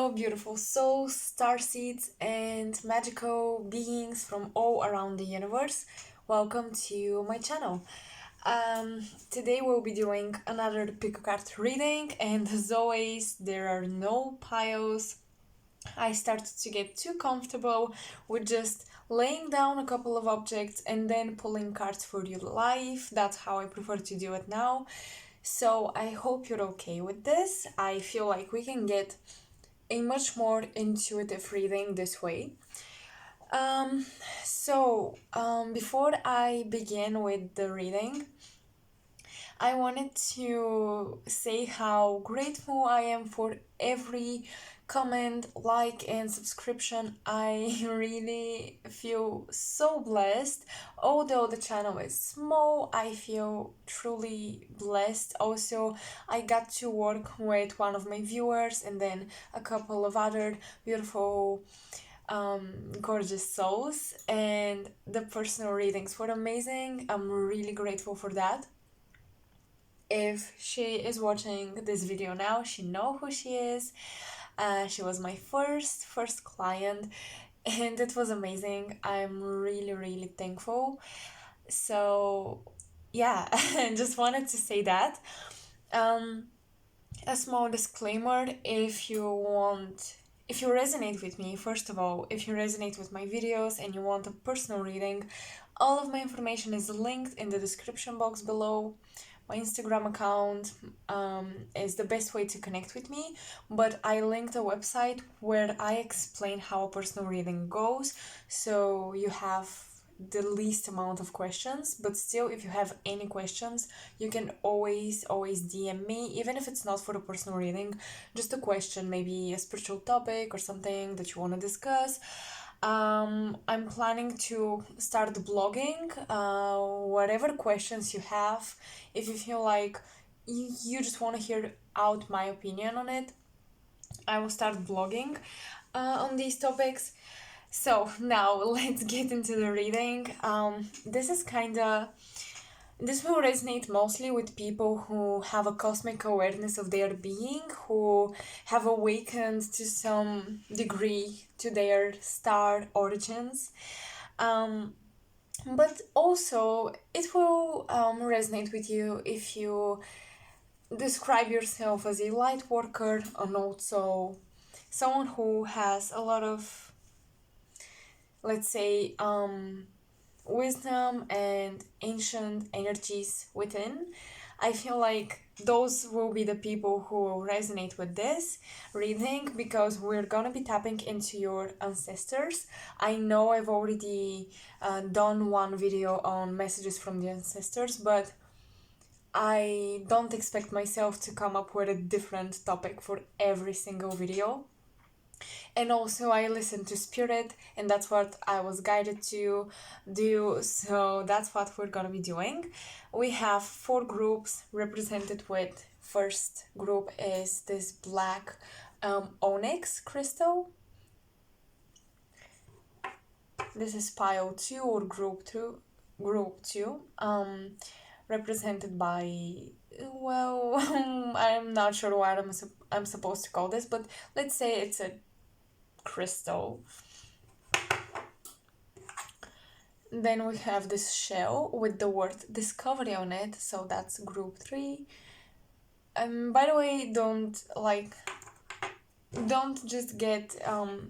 Hello, beautiful souls, starseeds, and magical beings from all around the universe. Welcome to my channel. Today we'll be doing another pick a card reading, and as always, there are no piles. I started to get too comfortable with just laying down a couple of objects and then pulling cards for your life. That's how I prefer to do it now. So I hope you're okay with this. I feel like we can get a much more intuitive reading this way. Um, Before I begin with the reading, I wanted to say how grateful I am for every comment, like, and subscription. I really feel so blessed. Although the channel is small, I feel truly blessed. Also, I got to work with one of my viewers and then a couple of other beautiful gorgeous souls, and the personal readings were amazing. I'm really grateful for that. If she is watching this video now, she know who she is. She was my first client, and it was amazing. I'm really thankful. So yeah, just wanted to say that. A small disclaimer: if you resonate with me, first of all, if you resonate with my videos and you want a personal reading, all of my information is linked in the description box below. My Instagram account is the best way to connect with me, but I linked a website where I explain how a personal reading goes, so you have the least amount of questions. But still, if you have any questions, you can always DM me, even if it's not for a personal reading, just a question, maybe a spiritual topic or something that you want to discuss. I'm planning to start blogging. Whatever questions you have, if you feel like you just want to hear out my opinion on it, I will start blogging on these topics. So now let's get into the reading. This will resonate mostly with people who have a cosmic awareness of their being, who have awakened to some degree to their star origins. But also, it will resonate with you if you describe yourself as a light worker and also someone who has a lot of, let's say, wisdom and ancient energies within. I feel like those will be the people who will resonate with this reading, because we're gonna be tapping into your ancestors. I know I've already done one video on messages from the ancestors, but I don't expect myself to come up with a different topic for every single video. And also I listen to spirit, and that's what I was guided to do, so that's what we're gonna be doing. We have 4 groups represented with, first group is this black onyx crystal. This is pile 2 or group 2, represented by, well, I'm not sure what I'm supposed to call this, but let's say it's a crystal. Then we have this shell with the word discovery on it, so that's group 3. By the way, don't just get,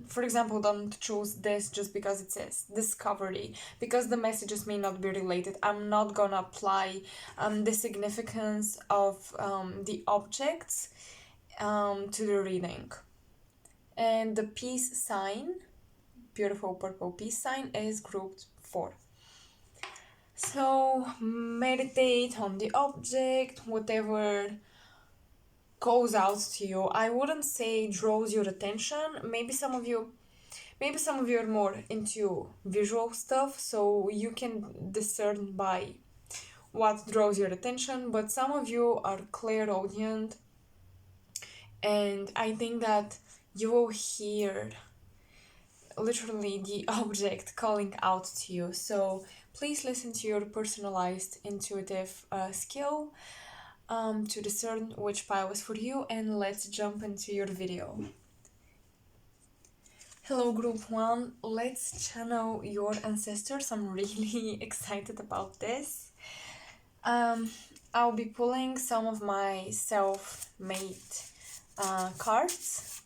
for example, don't choose this just because it says discovery, because the messages may not be related. I'm not gonna apply the significance of the objects to the reading. And the peace sign, beautiful purple peace sign, is group 4. So meditate on the object, whatever goes out to you. I wouldn't say draws your attention. Maybe some of you are more into visual stuff, so you can discern by what draws your attention, but some of you are clairaudient, and I think that you will hear literally the object calling out to you. So please listen to your personalized intuitive skill to discern which pile is for you, and let's jump into your video. Hello group 1, let's channel your ancestors. I'm really excited about this. I'll be pulling some of my self-made cards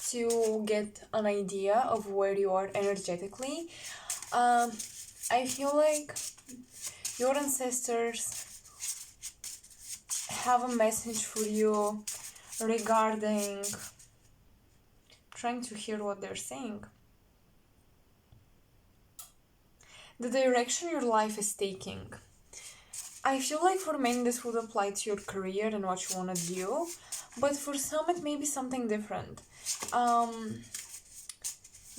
to get an idea of where you are energetically. I feel like your ancestors have a message for you regarding trying to hear what they're saying. The direction your life is taking. I feel like for many this would apply to your career and what you want to do, but for some it may be something different. But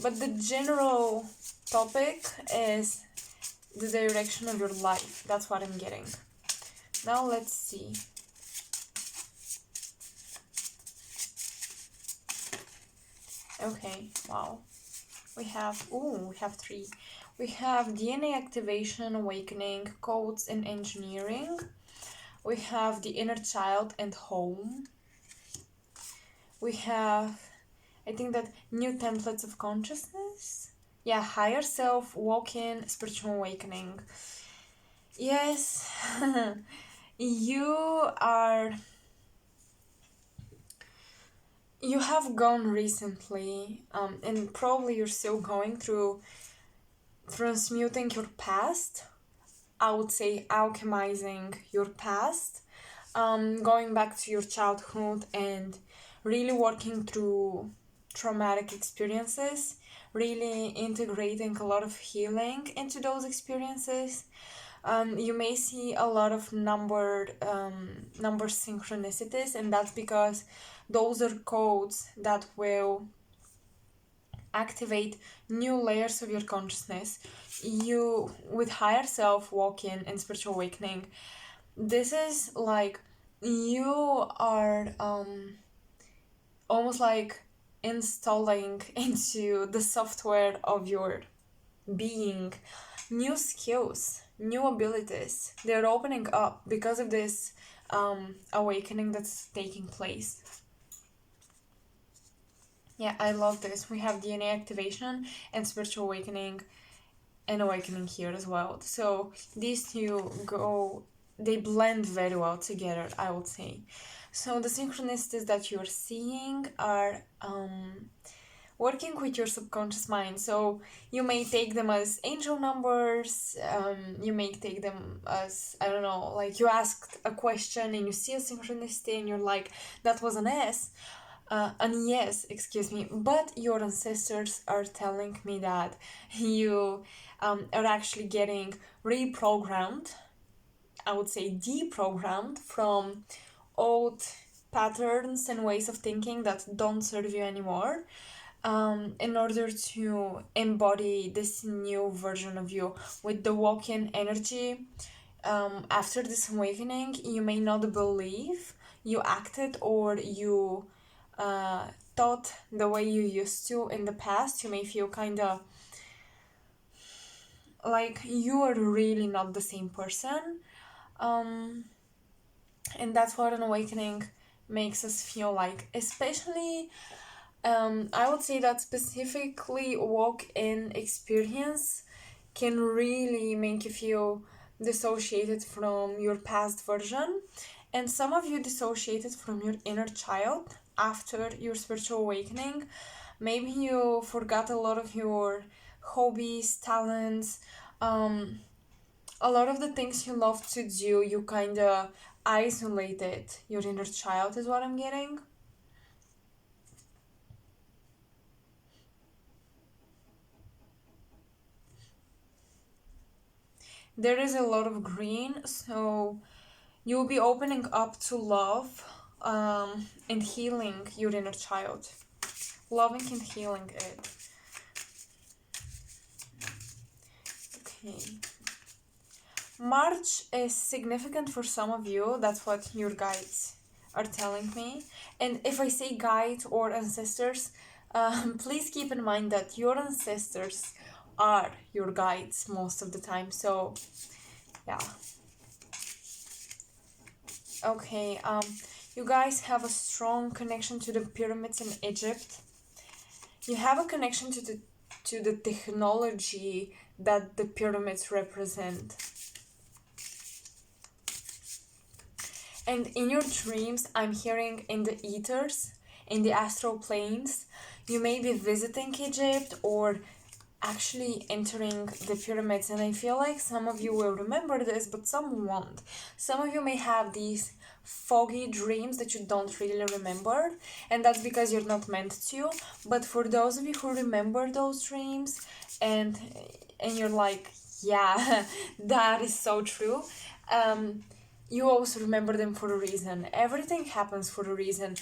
the general topic is the direction of your life. That's what I'm getting. Now let's see. Okay, wow. We have 3. We have DNA activation, awakening, codes and engineering. We have the inner child and home. We have, I think that new templates of consciousness. Yeah, higher self, walk-in, spiritual awakening. Yes, you have gone recently, and probably you're still going through transmuting your past. I would say alchemizing your past, going back to your childhood and really working through traumatic experiences, really integrating a lot of healing into those experiences. You may see a lot of number synchronicities, and that's because those are codes that will activate new layers of your consciousness. You, with higher self, walk-in and spiritual awakening, this is like you are almost like installing into the software of your being new skills, new abilities. They're opening up because of this awakening that's taking place. Yeah, I love this. We have DNA activation and spiritual awakening and awakening here as well. So these two they blend very well together, I would say. So the synchronicities that you're seeing are working with your subconscious mind. So you may take them as angel numbers, you may take them as, I don't know, like you asked a question and you see a synchronicity and you're like, that was an S. And yes, excuse me, but your ancestors are telling me that you are actually getting reprogrammed, I would say deprogrammed from old patterns and ways of thinking that don't serve you anymore, in order to embody this new version of you with the walk-in energy. After this awakening, you may not believe you acted or you thought the way you used to in the past. You may feel kind of like you are really not the same person, and that's what an awakening makes us feel like. Especially I would say that specifically walk-in experience can really make you feel dissociated from your past version, and some of you dissociated from your inner child after your spiritual awakening. Maybe you forgot a lot of your hobbies, talents, a lot of the things you love to do. You kind of isolated your inner child, is what I'm getting. There is a lot of green, so you'll be opening up to love, and healing your inner child. Loving and healing it. Okay. March is significant for some of you. That's what your guides are telling me. And if I say guide or ancestors, please keep in mind that your ancestors are your guides most of the time. So, yeah. Okay, you guys have a strong connection to the pyramids in Egypt. You have a connection to the technology that the pyramids represent. And in your dreams, I'm hearing in the ethers, in the astral planes, you may be visiting Egypt or actually entering the pyramids. And I feel like some of you will remember this, but some won't. Some of you may have these foggy dreams that you don't really remember, and that's because you're not meant to. But for those of you who remember those dreams and you're like, yeah, that is so true, you also remember them for a reason. Everything happens for a reason.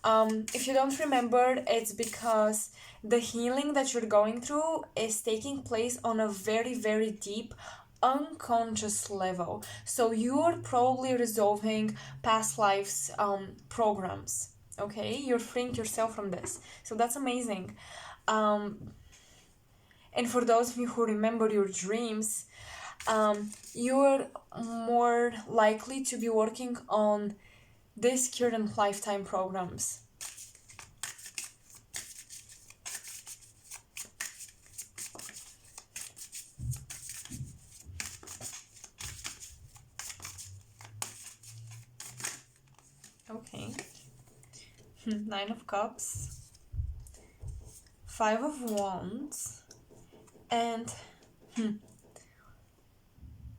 If you don't remember, it's because the healing that you're going through is taking place on a very, very deep, unconscious level. So you're probably resolving past lives programs. Okay, you're freeing yourself from this. So that's amazing. And for those of you who remember your dreams, you're more likely to be working on this current lifetime programs. Okay. 9 of Cups, 5 of Wands, and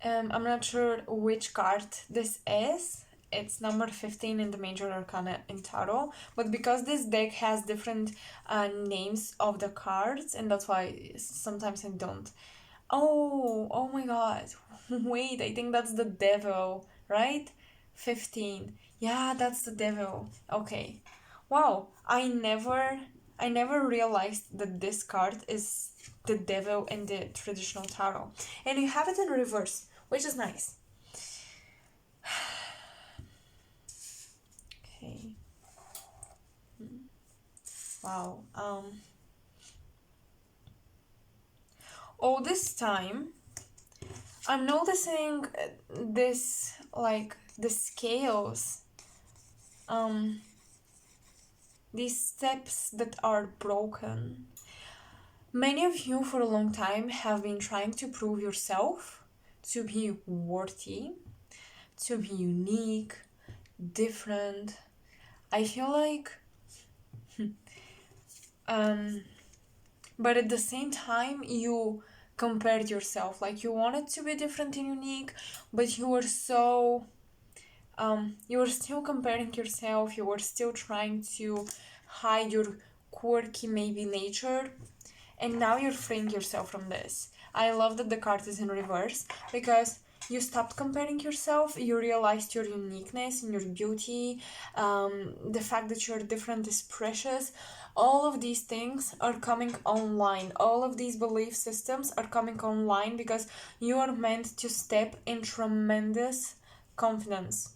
I'm not sure which card this is. It's number 15 in the Major Arcana in Tarot, but because this deck has different names of the cards, and that's why sometimes I don't. Oh my god. Wait, I think that's the Devil, right? 15. Yeah, that's the Devil. Okay. Wow, I never realized that this card is the Devil in the traditional tarot. And you have it in reverse, which is nice. Okay. Wow. All this time, I'm noticing this, like, the scales, these steps that are broken. Many of you for a long time have been trying to prove yourself to be worthy, to be unique, different. I feel like but at the same time you compared yourself, like you wanted to be different and unique, but you were so you were still comparing yourself, you were still trying to hide your quirky maybe nature, and now you're freeing yourself from this. I love that the card is in reverse because you stopped comparing yourself, you realized your uniqueness and your beauty, the fact that you're different is precious. All of these things are coming online. All of these belief systems are coming online because you are meant to step in tremendous confidence.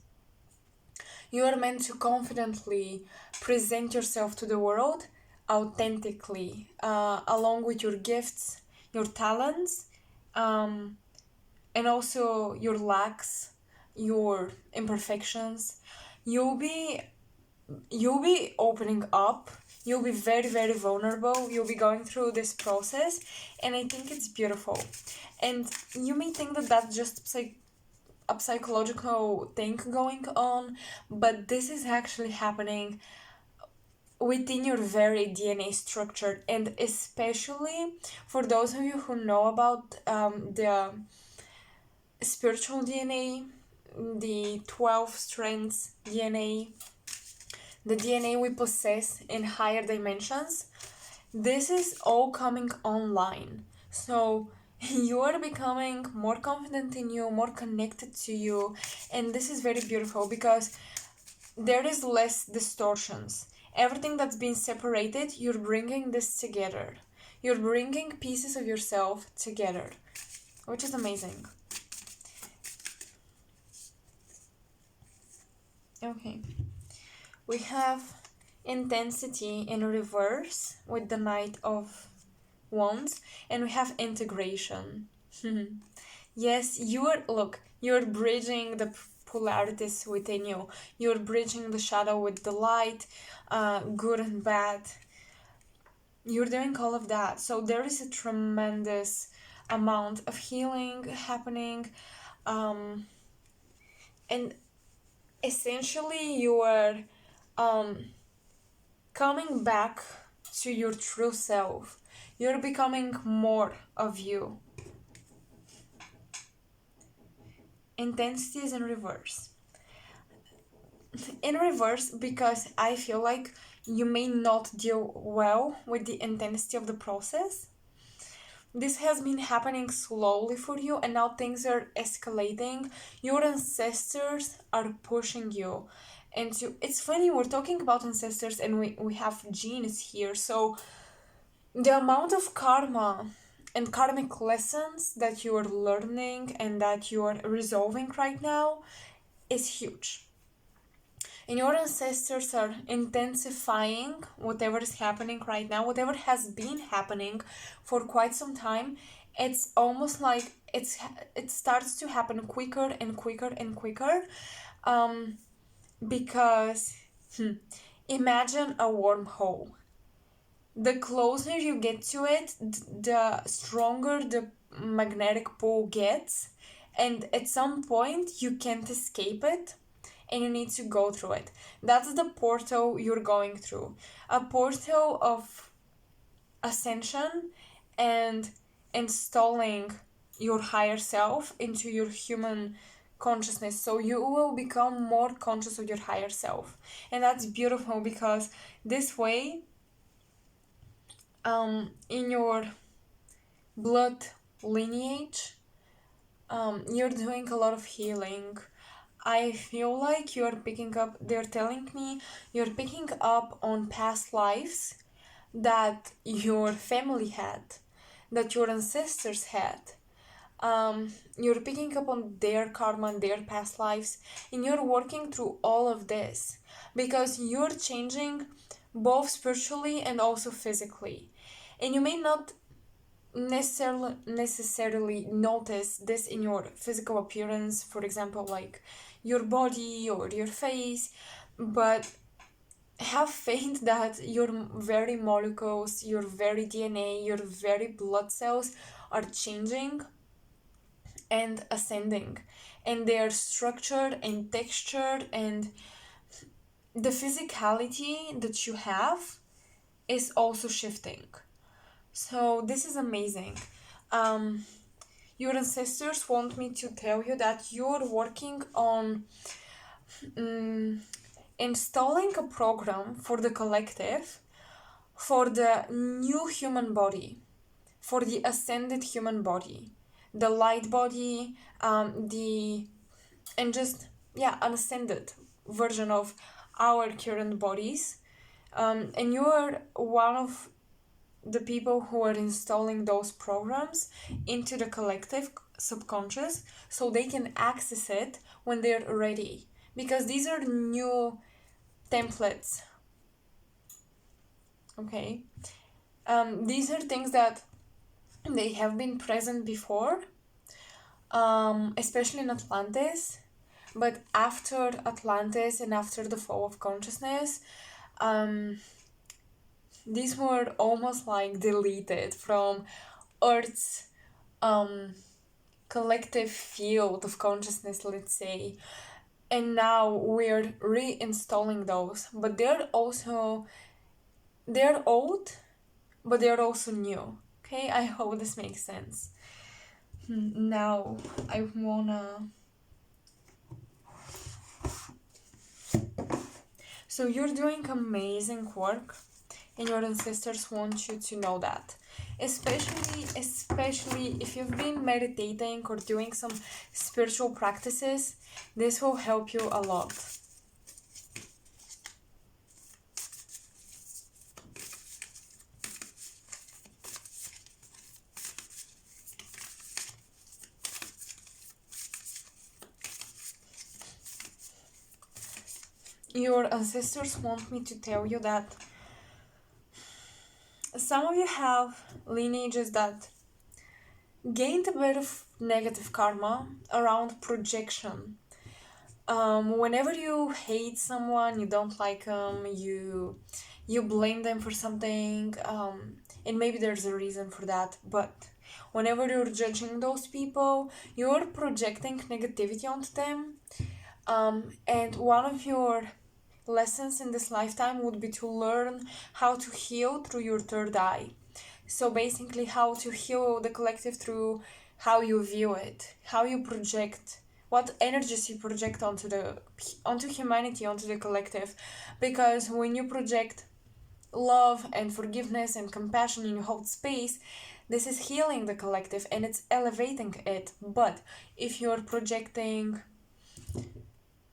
You are meant to confidently present yourself to the world authentically, along with your gifts, your talents, and also your lacks, your imperfections. You'll be opening up. You'll be very, very vulnerable. You'll be going through this process, and I think it's beautiful. And you may think that that's just a psychological thing going on, but this is actually happening within your very DNA structure. And especially for those of you who know about the spiritual DNA, the 12 strands DNA, the DNA we possess in higher dimensions, this is all coming online. So you are becoming more confident in you, more connected to you, and this is very beautiful because there is less distortions. Everything that's been separated, you're bringing this together. You're bringing pieces of yourself together, which is amazing. Okay. We have intensity in reverse with the Knight of Wands, and we have integration. Yes, you're bridging the polarities within you. You're bridging the shadow with the light, good and bad. You're doing all of that. So there is a tremendous amount of healing happening. And essentially you are coming back to your true self. You're becoming more of you. Intensity is in reverse. In reverse, because I feel like you may not deal well with the intensity of the process. This has been happening slowly for you, and now things are escalating. Your ancestors are pushing you. And it's funny, we're talking about ancestors and we have genes here. So the amount of karma and karmic lessons that you are learning and that you are resolving right now is huge. And your ancestors are intensifying whatever is happening right now, whatever has been happening for quite some time. It's almost like it starts to happen quicker and quicker and quicker, because imagine a wormhole. The closer you get to it, the stronger the magnetic pull gets, and at some point you can't escape it and you need to go through it. That's the portal you're going through. A portal of ascension and installing your higher self into your human consciousness. So you will become more conscious of your higher self. And that's beautiful because this way, in your blood lineage, you're doing a lot of healing. I feel like you're picking up, they're telling me you're picking up on past lives that your family had, that your ancestors had. You're picking up on their karma and their past lives, and you're working through all of this because you're changing both spiritually and also physically. And you may not necessarily notice this in your physical appearance, for example, like your body or your face, but have faith that your very molecules, your very DNA, your very blood cells are changing and ascending, and they are structured and textured, and the physicality that you have is also shifting. So this is amazing. Your ancestors want me to tell you that you're working on installing a program for the collective, for the new human body, for the ascended human body, the light body, and just, yeah, an ascended version of our current bodies. And you are one of the people who are installing those programs into the collective subconscious so they can access it when they're ready, because these are new templates. Okay, these are things that they have been present before, especially in Atlantis, but after Atlantis and after the fall of consciousness, these were almost like deleted from Earth's collective field of consciousness, let's say. And now we're reinstalling those, but they're old, but they're also new. Okay, I hope this makes sense. Now I wanna. So you're doing amazing work, and your ancestors want you to know that. Especially if you've been meditating or doing some spiritual practices, this will help you a lot. Your ancestors want me to tell you that some of you have lineages that gained a bit of negative karma around projection. Whenever you hate someone, you don't like them, you you blame them for something, and maybe there's a reason for that, but whenever you're judging those people, you're projecting negativity onto them. And one of your lessons in this lifetime would be to learn how to heal through your third eye. So basically, how to heal the collective through how you view it, how you project, what energies you project onto humanity, onto the collective. Because when you project love and forgiveness and compassion and you hold space, this is healing the collective and it's elevating it. But if you're projecting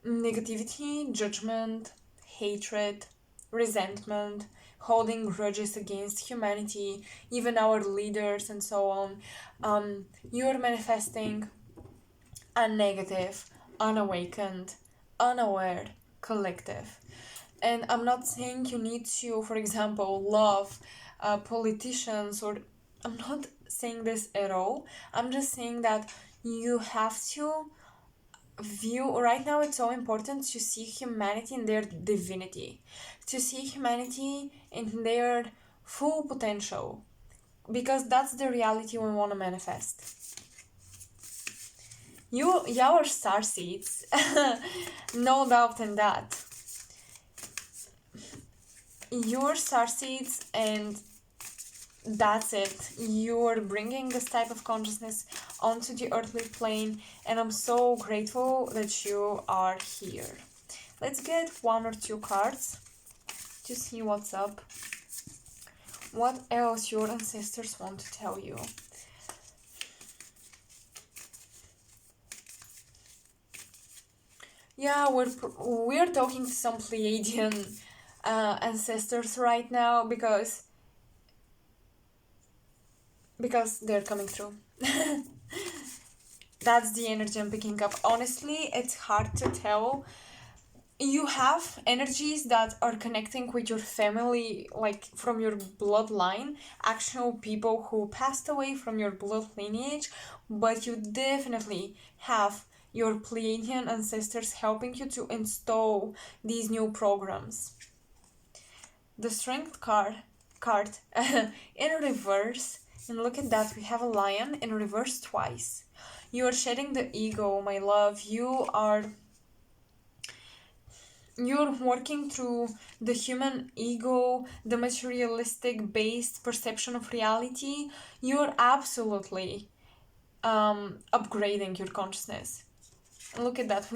negativity, judgment, hatred, resentment, holding grudges against humanity, even our leaders, and so on, you're manifesting a negative, unawakened, unaware collective. And I'm not saying you need to, for example, love politicians, or I'm not saying this at all. I'm just saying that you have to view, right now it's so important to see humanity in their divinity, to see humanity in their full potential, because that's the reality we want to manifest. Your star seeds, no doubt in that. Your star seeds, and that's it. You're bringing this type of consciousness onto the earthly plane, and I'm so grateful that you are here. Let's get one or two cards to see what's up. What else your ancestors want to tell you? Yeah, we're talking to some Pleiadian ancestors right now, because they're coming through. That's the energy I'm picking up. Honestly, it's hard to tell. You have energies that are connecting with your family, like from your bloodline, actual people who passed away from your blood lineage, but you definitely have your Pleiadian ancestors helping you to install these new programs. The Strength card in reverse, and look at that, we have a lion in reverse twice. You are shedding the ego, my love. You're working through the human ego, the materialistic based perception of reality. You're absolutely upgrading your consciousness. And look at that.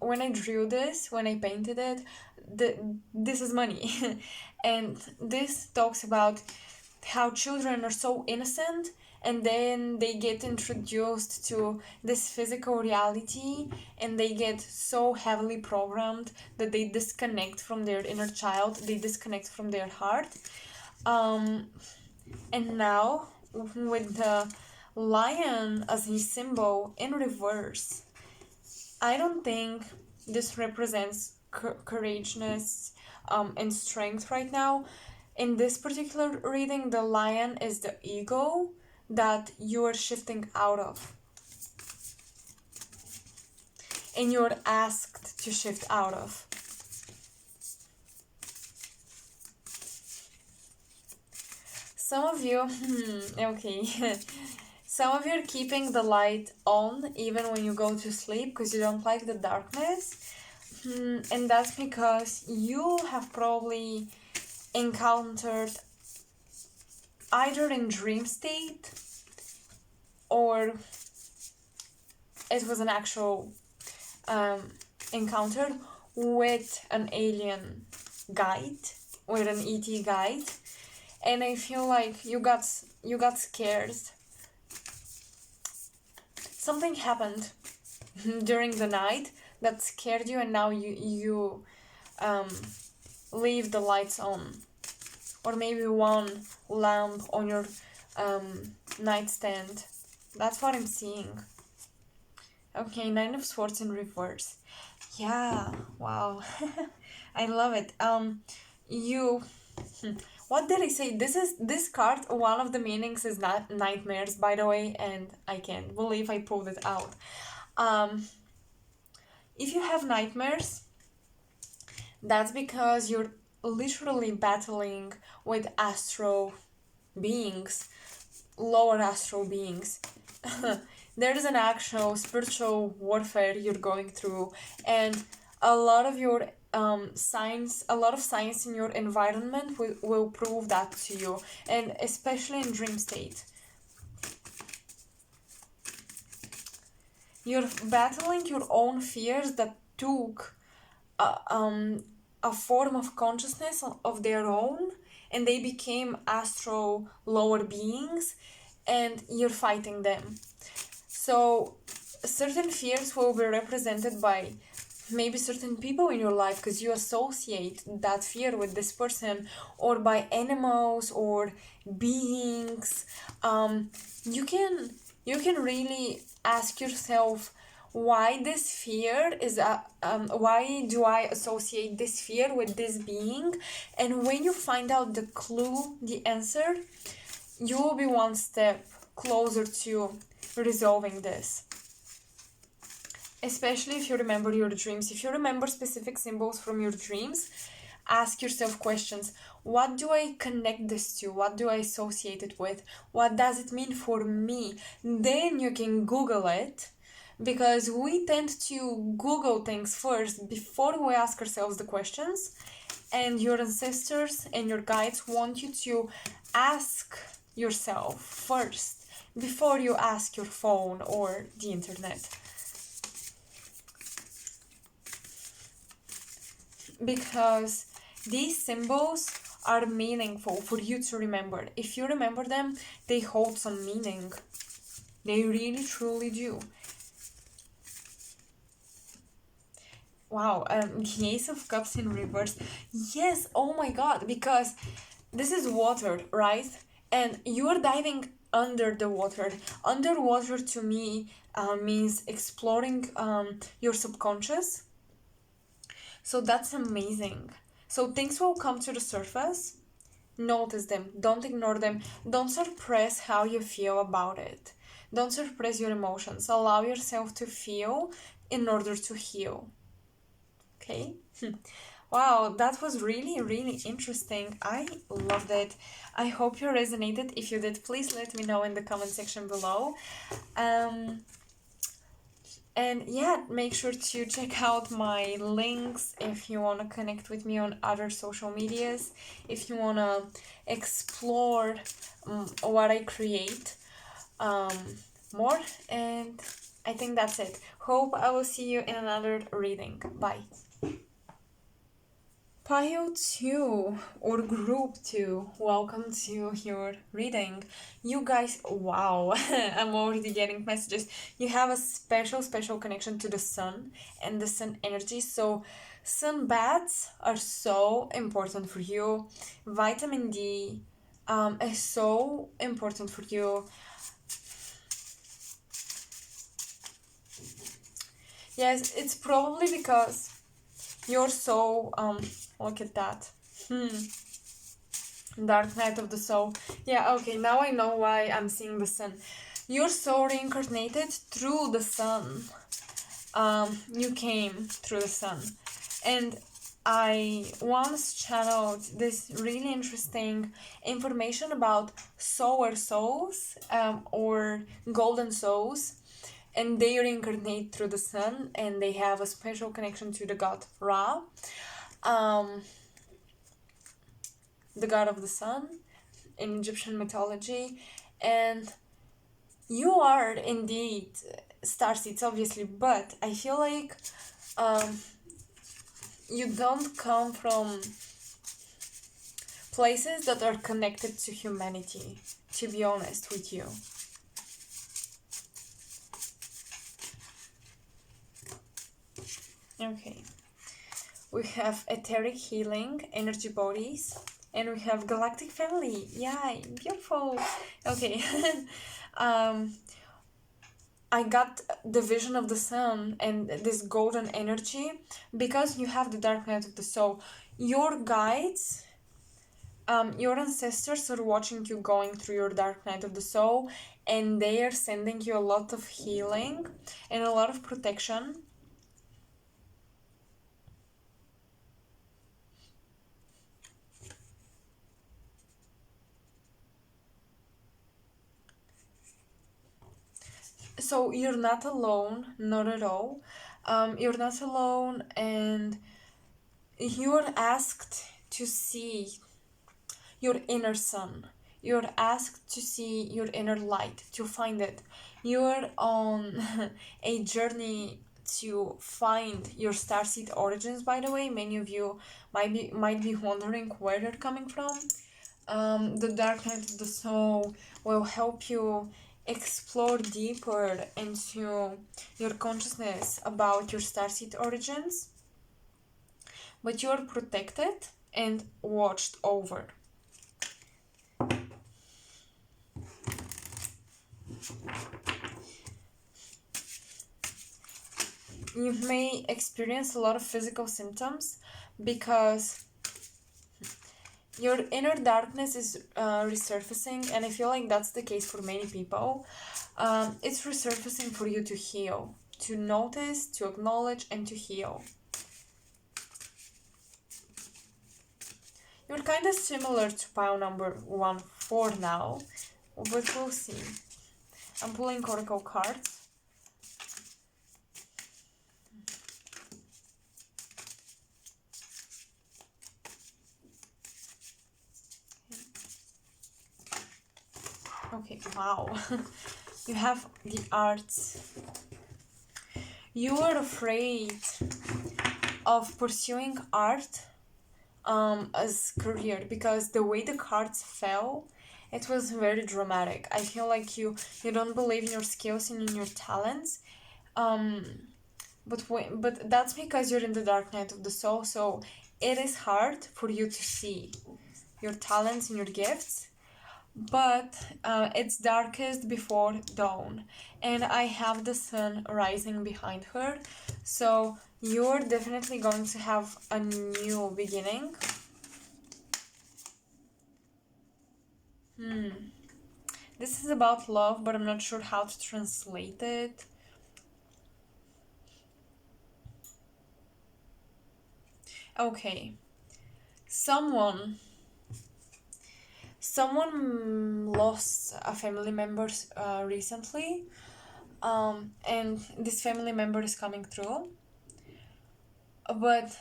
When I drew this, when I painted it, this is money. And this talks about how children are so innocent, and then they get introduced to this physical reality, and they get so heavily programmed that they disconnect from their inner child, they disconnect from their heart. And now, with the lion as a symbol in reverse, I don't think this represents courageousness and strength right now. In this particular reading, the lion is the ego that you are shifting out of. And you're asked to shift out of. Some of you, okay. Some of you are keeping the light on even when you go to sleep because you don't like the darkness. And that's because you have probably encountered, either in dream state or it was an actual encounter with an alien guide, with an ET guide, and I feel like you got scared. Something happened during the night that scared you, and now you leave the lights on, or maybe one lamp on your nightstand. That's what I'm seeing. Okay, 9 of Swords in reverse. Yeah, wow. I love it. What did I say? This card, one of the meanings is not nightmares, by the way, and I can't believe I pulled it out. If you have nightmares, that's because you're literally battling with astral beings, lower astral beings. There is an actual spiritual warfare you're going through, and a lot of your a lot of science in your environment will prove that to you, and especially in dream state. You're battling your own fears that took a form of consciousness of their own, and they became astral lower beings, and you're fighting them. So certain fears will be represented by maybe certain people in your life, because you associate that fear with this person, or by animals or beings. You can really ask yourself, why this fear is why do I associate this fear with this being? And when you find out the clue, the answer, you will be one step closer to resolving this. Especially if you remember your dreams. If you remember specific symbols from your dreams, ask yourself questions. What do I connect this to? What do I associate it with? What does it mean for me? Then you can Google it, because we tend to Google things first before we ask ourselves the questions. And your ancestors and your guides want you to ask yourself first before you ask your phone or the internet. Because these symbols are meaningful for you to remember. If you remember them, they hold some meaning. They really, truly do. Wow, the Ace of Cups in reverse. Yes, oh my god, because this is water, right? And you are diving under the water. Underwater to me means exploring your subconscious. So that's amazing. So things will come to the surface. Notice them. Don't ignore them. Don't suppress how you feel about it. Don't suppress your emotions. Allow yourself to feel in order to heal. Okay? Wow, that was really, really interesting. I loved it. I hope you resonated. If you did, please let me know in the comment section below. And yeah, make sure to check out my links if you want to connect with me on other social medias, if you want to explore what I create more. And I think that's it. Hope I will see you in another reading. Bye. Pile 2 or Group 2, welcome to your reading. You guys, wow, I'm already getting messages. You have a special connection to the sun and the sun energy. So sun baths are so important for you. Vitamin D is so important for you. Yes, it's probably because you're so look at that. Dark night of the soul. Yeah, okay, now I know why I'm seeing the sun. You're so reincarnated through the sun. You came through the sun. And I once channeled this really interesting information about solar souls or golden souls. And they reincarnate through the sun, and they have a special connection to the god Ra, the god of the sun in Egyptian mythology. And you are indeed starseeds, obviously, but I feel like you don't come from places that are connected to humanity, to be honest with you. Okay, we have etheric healing, energy bodies, and we have galactic family. Yay, beautiful. Okay, I got the vision of the sun and this golden energy because you have the dark night of the soul. Your guides, your ancestors are watching you going through your dark night of the soul, and they are sending you a lot of healing and a lot of protection. So you're not alone, not at all. You're not alone, and you're asked to see your inner sun. You're asked to see your inner light, to find it. You're on a journey to find your starseed origins, by the way. Many of you might be wondering where they're coming from. The dark night of the soul will help you explore deeper into your consciousness about your starseed origins, but you're protected and watched over. You may experience a lot of physical symptoms because your inner darkness is resurfacing, and I feel like that's the case for many people. It's resurfacing for you to heal, to notice, to acknowledge, and to heal. You're kind of similar to pile number 1 for now, but we'll see. I'm pulling oracle cards. Okay, wow. You have the arts. You are afraid of pursuing art as career because the way the cards fell, it was very dramatic. I feel like you don't believe in your skills and in your talents. But that's because you're in the dark night of the soul, so it is hard for you to see your talents and your gifts. But it's darkest before dawn, and I have the sun rising behind her, so you're definitely going to have a new beginning. This is about love, but I'm not sure how to translate it. Okay, someone lost a family member recently, and this family member is coming through, but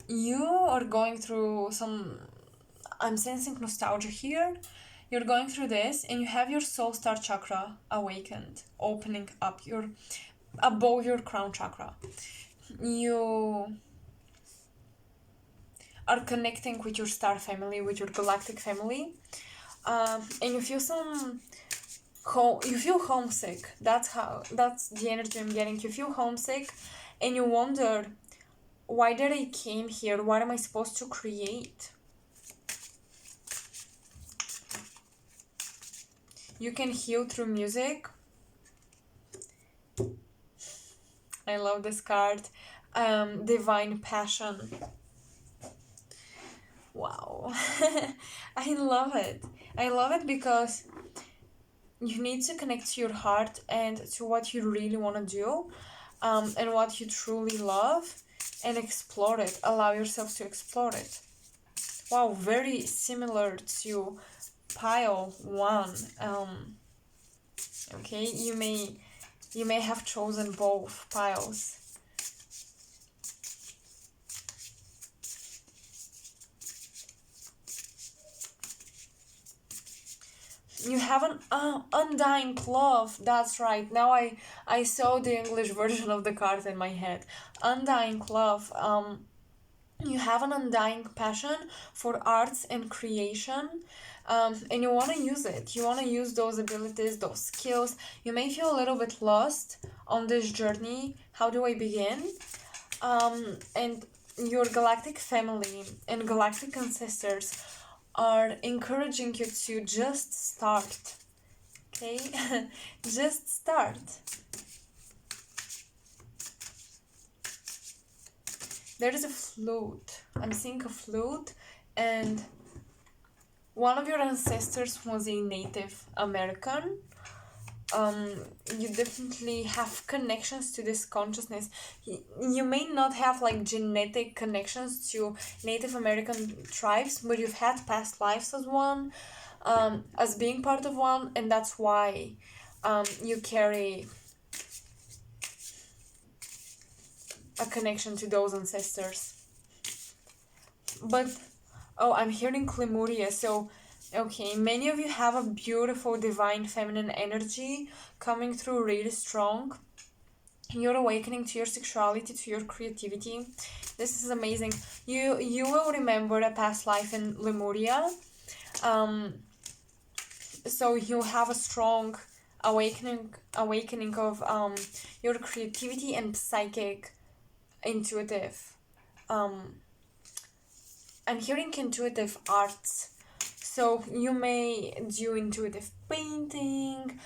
you are going through some, I'm sensing nostalgia here. You're going through this, and you have your soul star chakra awakened, opening up above your crown chakra. You are connecting with your star family, with your galactic family, and you feel you feel homesick. That's the energy I'm getting. You feel homesick, and you wonder, why did I came here? What am I supposed to create? You can heal through music. I love this card. Divine passion. Wow. I love it. I love it because you need to connect to your heart and to what you really want to do, and what you truly love, and explore it. Allow yourself to explore it. Wow, very similar to pile 1. Okay, you may have chosen both piles. You have an undying love. That's right. Now I saw the English version of the card in my head. Undying love. You have an undying passion for arts and creation, and you want to use it. You want to use those abilities, those skills. You may feel a little bit lost on this journey. How do I begin? And your galactic family and galactic ancestors are encouraging you to just start. Okay? Just start. There is a flute. I'm seeing a flute, and one of your ancestors was a Native American. You definitely have connections to this consciousness. You may not have like genetic connections to Native American tribes, but you've had past lives as one, as being part of one, and that's why you carry a connection to those ancestors. But oh, I'm hearing Lemuria. So okay, many of you have a beautiful divine feminine energy coming through really strong. You're awakening to your sexuality, to your creativity. This is amazing. You will remember a past life in Lemuria. So you have a strong awakening of your creativity and psychic intuitive. I'm hearing intuitive arts. So you may do intuitive painting,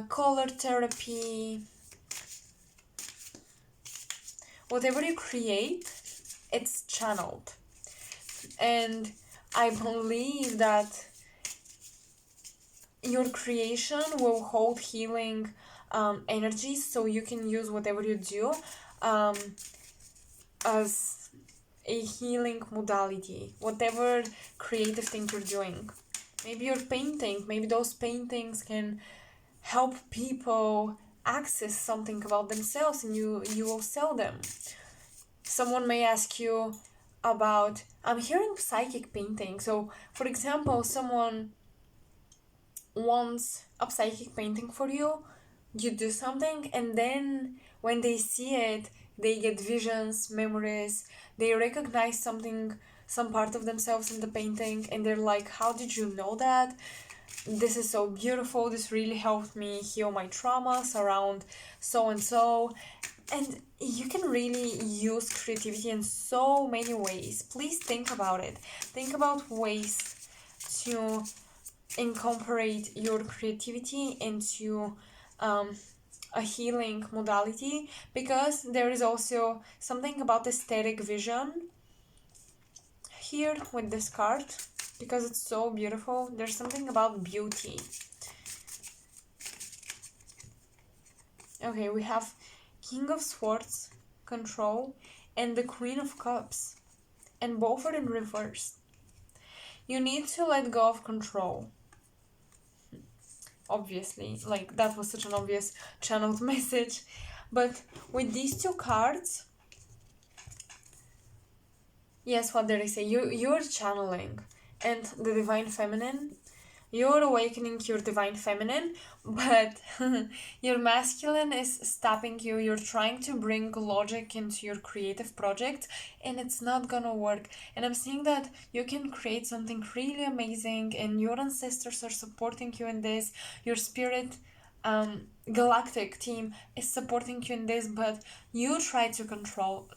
color therapy, whatever you create, it's channeled. And I believe that your creation will hold healing energies, so you can use whatever you do as a healing modality, whatever creative thing you're doing. Maybe you're painting, maybe those paintings can help people access something about themselves, and you will sell them. Someone may ask you about, I'm hearing psychic painting. So for example, someone wants a psychic painting for you, you do something, and then when they see it, they get visions, memories, they recognize something, some part of themselves in the painting, and they're like, how did you know that? This is so beautiful, this really helped me heal my traumas around so and so. And you can really use creativity in so many ways. Please think about it. Think about ways to incorporate your creativity into a healing modality, because there is also something about aesthetic vision here with this card, because it's so beautiful. There's something about beauty. Okay, we have King of Swords, Control, and the Queen of Cups, and both are in reverse. You need to let go of control. Obviously, like that was such an obvious channeled message. But with these two cards, yes, what did I say? You're channeling, and the divine feminine, you're awakening your divine feminine, but your masculine is stopping you. You're trying to bring logic into your creative project, and it's not gonna work. And I'm seeing that you can create something really amazing, and your ancestors are supporting you in this. Your spirit galactic team is supporting you in this, but you try to control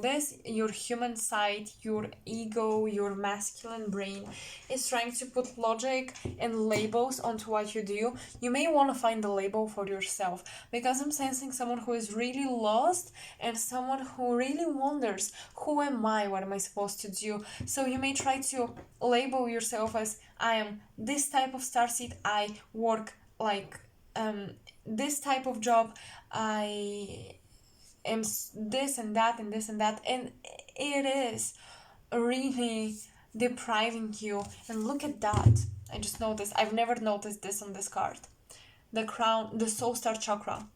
this. Your human side, your ego, your masculine brain is trying to put logic and labels onto what you do. You may want to find a label for yourself, because I'm sensing someone who is really lost and someone who really wonders, who am I, what am I supposed to do? So you may try to label yourself as, I am this type of starseed, I work like this type of job, I am this and that and this and that, and it is really depriving you. And look at that, I just noticed, I've never noticed this on this card, the crown, the soul star chakra,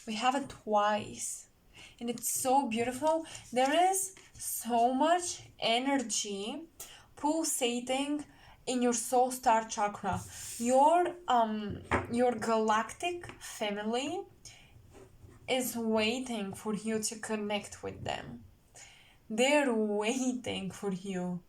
we have it twice, and it's so beautiful. There is so much energy pulsating in your soul star chakra. Your galactic family is waiting for you to connect with them. They're waiting for you.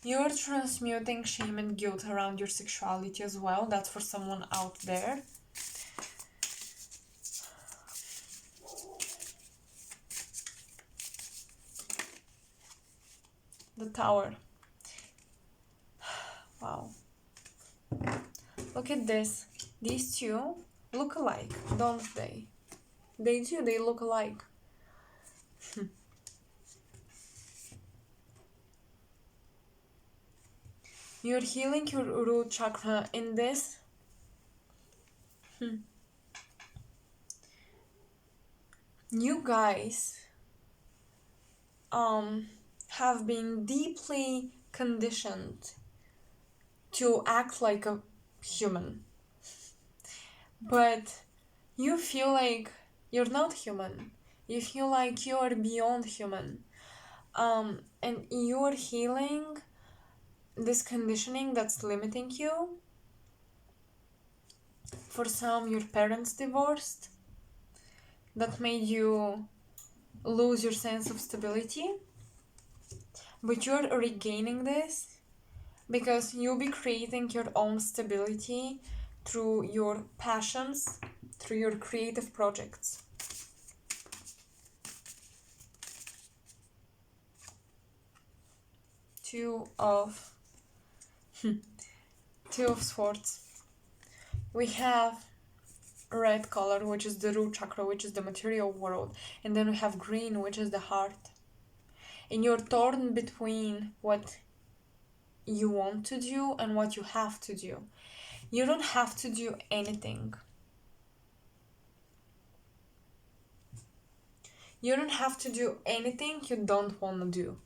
You're transmuting shame and guilt around your sexuality as well. That's for someone out there. The Tower. Wow. Look at this. These two look alike, don't they? They do, they look alike. You're healing your root chakra in this. You guys have been deeply conditioned to act like a human, but you feel like you're not human. You feel like you are beyond human. And you're healing this conditioning that's limiting you. For some, your parents divorced. That made you lose your sense of stability. But you're regaining this because you'll be creating your own stability through your passions, through your creative projects. Two of Swords. We have red color, which is the root chakra, which is the material world, and then we have green, which is the heart. And you're torn between what you want to do and what you have to do. You don't have to do anything. You don't have to do anything you don't want to do.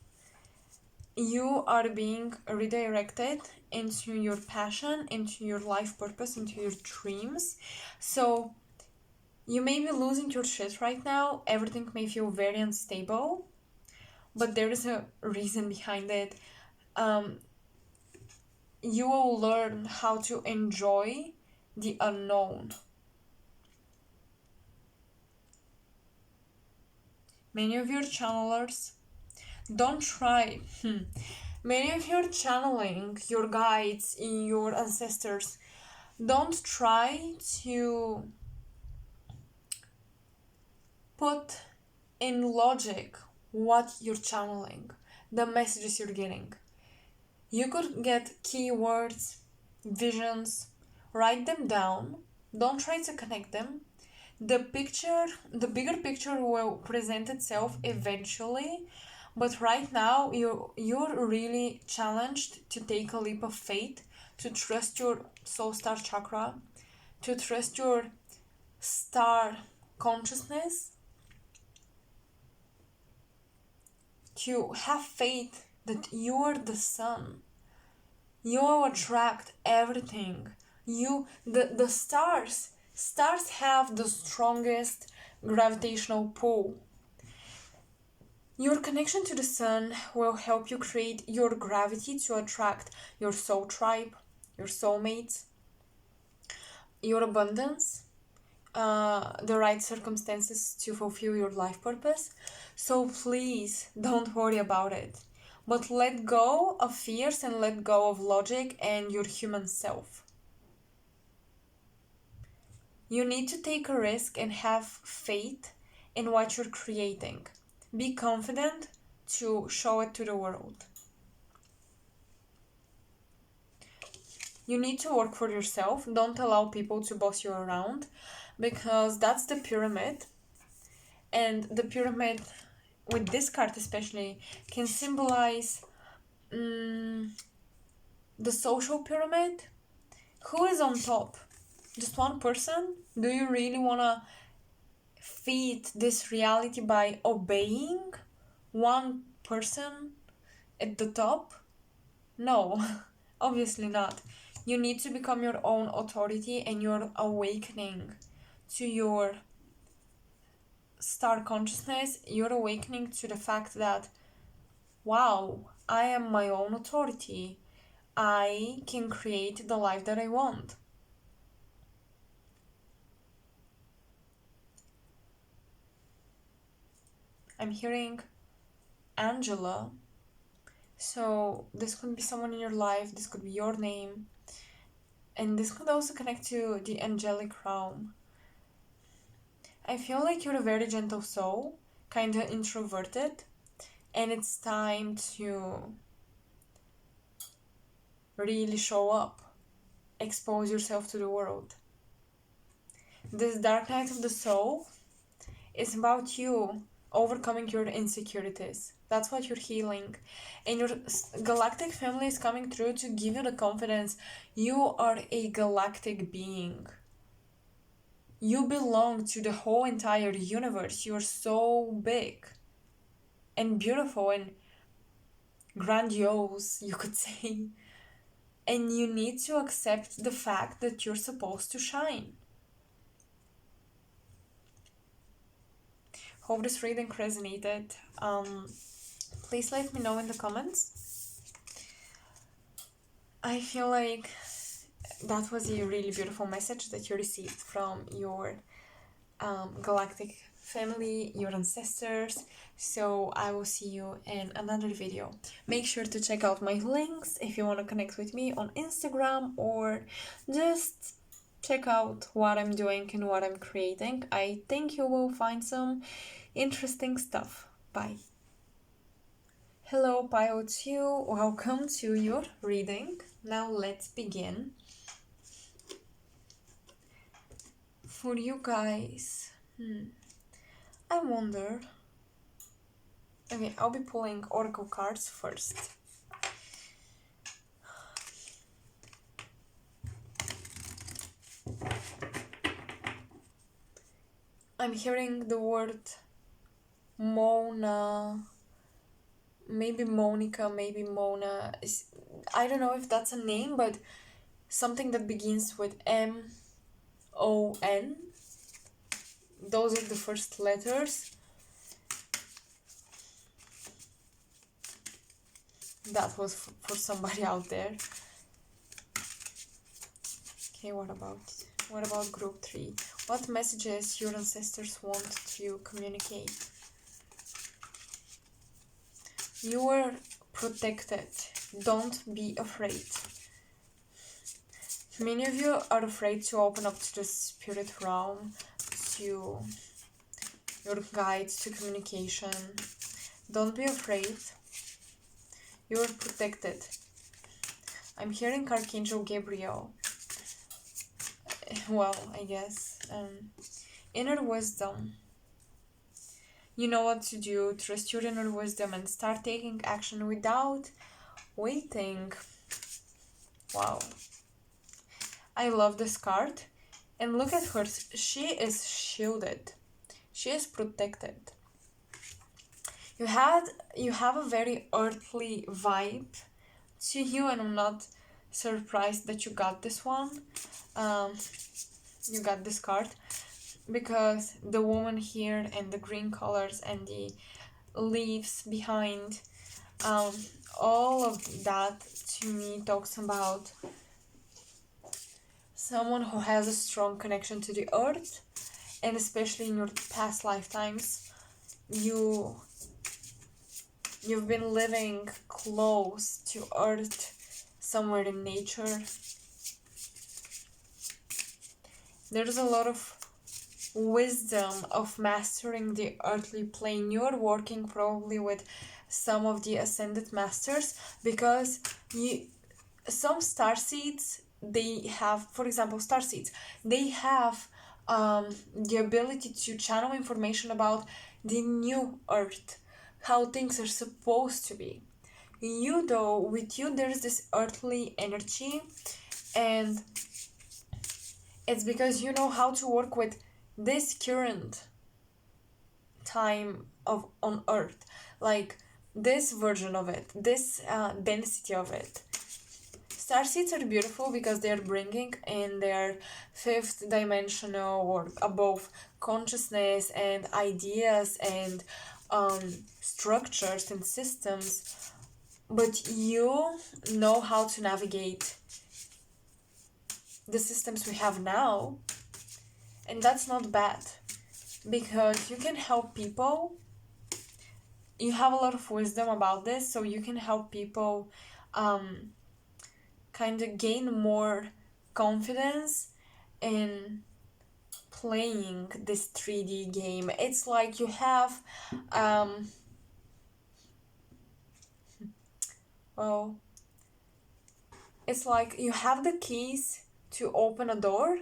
You are being redirected into your passion, into your life purpose, into your dreams. So you may be losing your shit right now. Everything may feel very unstable, but there is a reason behind it. You will learn how to enjoy the unknown. Many of your channelers don't try. Many of your channeling, your guides, your ancestors, don't try to put in logic what you're channeling, the messages you're getting. You could get keywords, visions, write them down, don't try to connect them. The bigger picture will present itself eventually, but right now you're really challenged to take a leap of faith, to trust your soul star chakra, to trust your star consciousness, to have faith that you are the sun. You will attract everything. The stars have the strongest gravitational pull. Your connection to the sun will help you create your gravity to attract your soul tribe, your soulmates, your abundance, the right circumstances to fulfill your life purpose. So please don't worry about it, but let go of fears and let go of logic and your human self. You need to take a risk and have faith in what you're creating. Be confident to show it to the world. You need to work for yourself. Don't allow people to boss you around, because that's the pyramid. And the pyramid, with this card especially, can symbolize the social pyramid. Who is on top? Just one person? Do you really want to feed this reality by obeying one person at the top? No, obviously not. You need to become your own authority, and you're awakening to your star consciousness. You're awakening to the fact that, wow, I am my own authority. I can create the life that I want. I'm hearing Angela. So this could be someone in your life, this could be your name, and this could also connect to the angelic realm. I feel like you're a very gentle soul, kind of introverted, and it's time to really show up, expose yourself to the world. This dark night of the soul is about you overcoming your insecurities. That's what you're healing. And your galactic family is coming through to give you the confidence. You are a galactic being. You belong to the whole entire universe. You're so big. and beautiful and grandiose, you could say. And you need to accept the fact that you're supposed to shine. Hope this reading resonated. Please let me know in the comments. I feel like that was a really beautiful message that you received from your galactic family, your ancestors. So I will see you in another video. Make sure to check out my links if you want to connect with me on Instagram, or just check out what I'm doing and what I'm creating. I think you will find some interesting stuff. Bye. Hello, pilots, you. Welcome to your reading. Now let's begin. For you guys, I wonder. Okay, I'll be pulling oracle cards first. I'm hearing the word Mona, maybe Monica, maybe Mona. I don't know if that's a name, but something that begins with M-O-N. Those are the first letters. That was for somebody out there. Okay, what about group 3? What messages your ancestors want to communicate? You are protected. Don't be afraid. Many of you are afraid to open up to the spirit realm, to your guides, to communication. Don't be afraid. You are protected. I'm hearing Archangel Gabriel. Well, I guess. Inner wisdom. You know what to do. Trust your inner wisdom and start taking action without waiting. Wow. I love this card. And look at her. She is shielded. She is protected. You have a very earthly vibe to you, and I'm not surprised that you got this one. You got this card because the woman here and the green colors and the leaves behind, all of that to me talks about someone who has a strong connection to the earth, and especially in your past lifetimes, you've been living close to earth, somewhere in nature. There's a lot of wisdom of mastering the earthly plane. You're working probably with some of the ascended masters, because some starseeds, they have, for example, starseeds, they have the ability to channel information about the new earth, how things are supposed to be. You though, with you there's this earthly energy, and it's because you know how to work with this current time on earth, like this version of it, this density of it. Starseeds are beautiful because they're bringing in their fifth dimensional or above consciousness and ideas and structures and systems, but you know how to navigate the systems we have now, and that's not bad, because you can help people. You have a lot of wisdom about this, so you can help people kind of gain more confidence in playing this 3D game. It's like you have well, it's like you have the keys to open a door,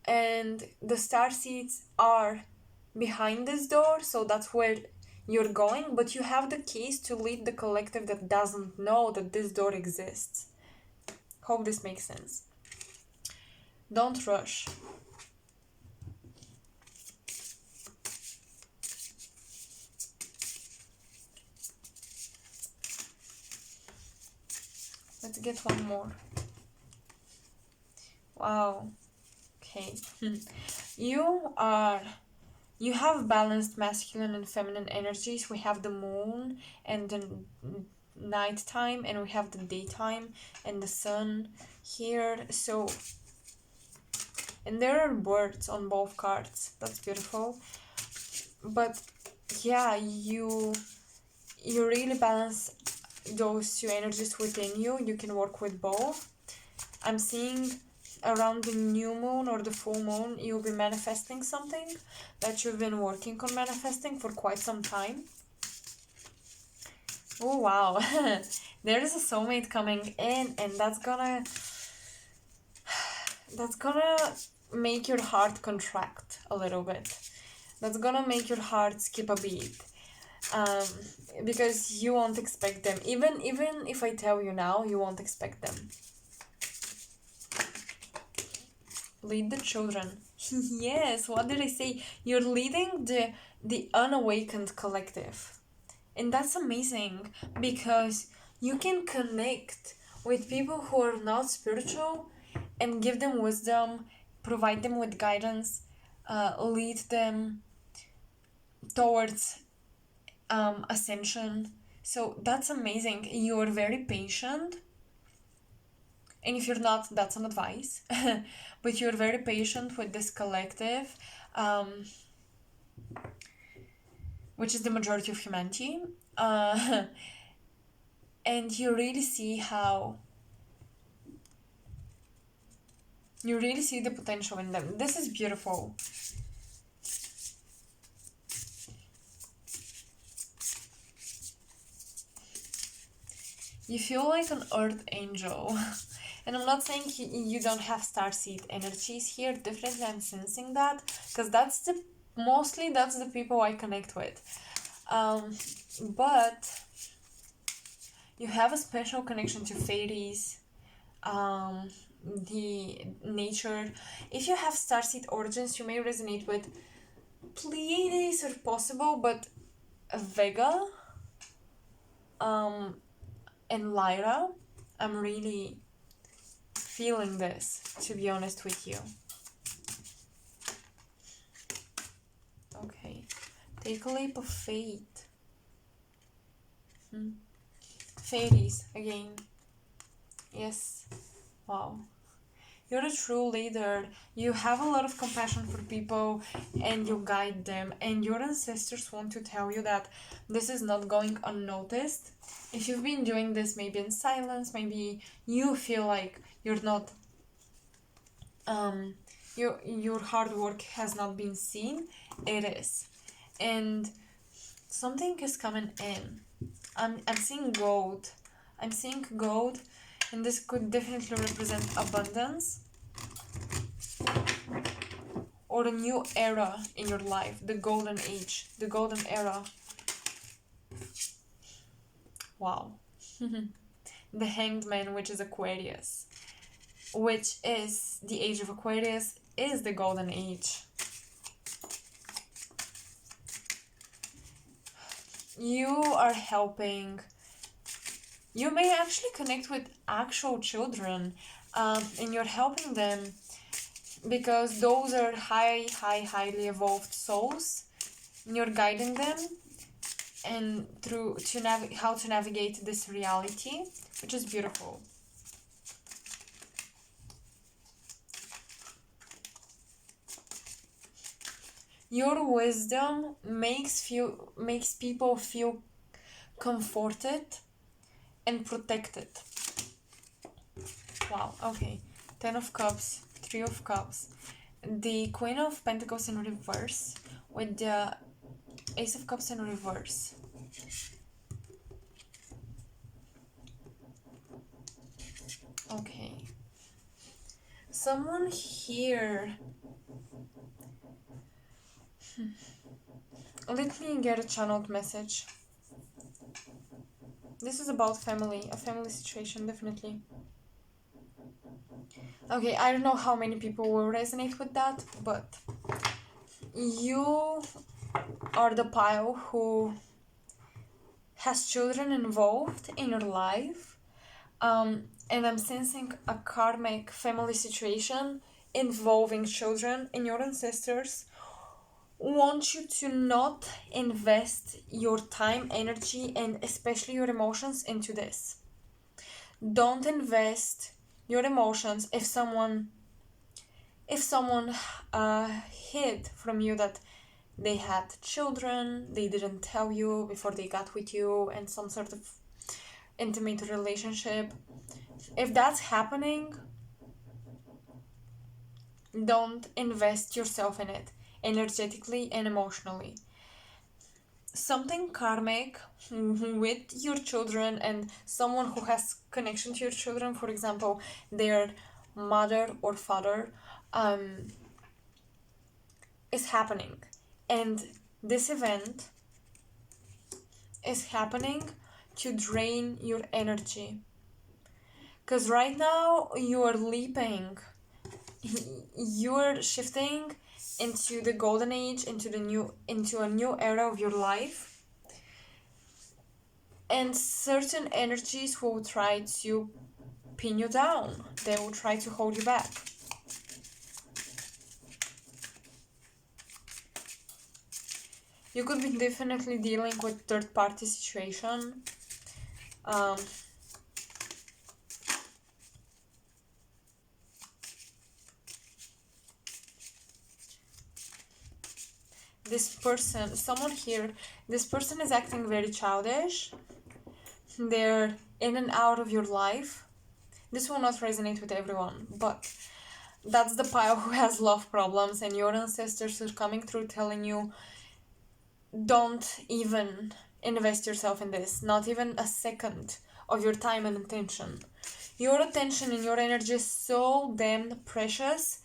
and the starseeds are behind this door, so that's where you're going, but you have the keys to lead the collective that doesn't know that this door exists. Hope this makes sense. Don't rush. get one more. Wow. Okay. You have balanced masculine and feminine energies. We have the moon and the nighttime, and we have the daytime and the sun here. So, and there are birds on both cards. That's beautiful. But yeah, you really balance those two energies within you. You can work with both. I'm seeing around the new moon or the full moon, you'll be manifesting something that you've been working on manifesting for quite some time. Oh wow. There is a soulmate coming in, and that's gonna make your heart contract a little bit. That's gonna make your heart skip a beat. Because you won't expect them. Even if I tell you now, you won't expect them. Lead the children. Yes, what did I say? You're leading the unawakened collective. And that's amazing, because you can connect with people who are not spiritual and give them wisdom, provide them with guidance, lead them towards ascension. So that's amazing. You are very patient. And if you're not, that's an advice. But you're very patient with this collective, which is the majority of humanity. And you really see the potential in them. This is beautiful. You feel like an earth angel. And I'm not saying you don't have starseed energies here. Definitely I'm sensing that, because that's the people I connect with. But you have a special connection to fairies, the nature. If you have starseed origins, you may resonate with Pleiades if possible, but Vega, and Lyra. I'm really feeling this, to be honest with you. Okay, take a leap of faith. Fairies again. Yes. Wow. You're a true leader. You have a lot of compassion for people, and you guide them, and your ancestors want to tell you that this is not going unnoticed. If you've been doing this maybe in silence, maybe you feel like you're not your hard work has not been seen, it is. And something is coming in. I'm seeing gold. And this could definitely represent abundance or a new era in your life, the golden age, the golden era. Wow. The Hanged Man, which is Aquarius, which is the age of Aquarius, is the golden age. You are helping. You may actually connect with actual children, and you're helping them because those are highly evolved souls. And you're guiding them and through how to navigate this reality, which is beautiful. Your wisdom makes people feel comforted and protected. Wow, okay. 10 of Cups, 3 of Cups. The Queen of Pentacles in reverse with the Ace of Cups in reverse. Okay. Someone here... Let me get a channeled message. This is about family, a family situation, definitely. Okay, I don't know how many people will resonate with that, but you are the pile who has children involved in your life. and I'm sensing a karmic family situation involving children, and your ancestors want you to not invest your time, energy, and especially your emotions into this. Don't invest your emotions if someone hid from you that they had children, they didn't tell you before they got with you, and some sort of intimate relationship. If that's happening, don't invest yourself in it energetically and emotionally. Something karmic with your children and someone who has connection to your children, for example, their mother or father, is happening. And this event is happening to drain your energy. Because right now you are leaping, you're shifting into the golden age, into a new era of your life, and certain energies will try to pin you down. They will try to hold you back. You could be definitely dealing with third-party situation. This person is acting very childish. They're in and out of your life. This will not resonate with everyone, but that's the pile who has love problems, and your ancestors are coming through telling you, don't even invest yourself in this, not even a second of your time and attention. Your attention and your energy is so damn precious.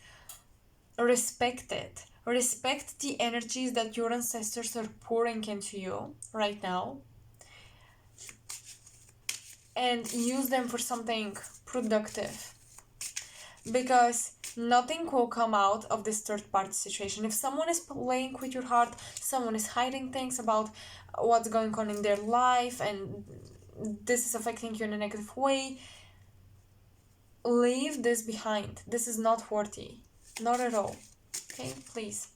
Respect it. Respect the energies that your ancestors are pouring into you right now, and use them for something productive, because nothing will come out of this third party situation. If someone is playing with your heart, someone is hiding things about what's going on in their life, and this is affecting you in a negative way, leave this behind. This is not worthy. Not at all. Okay, please.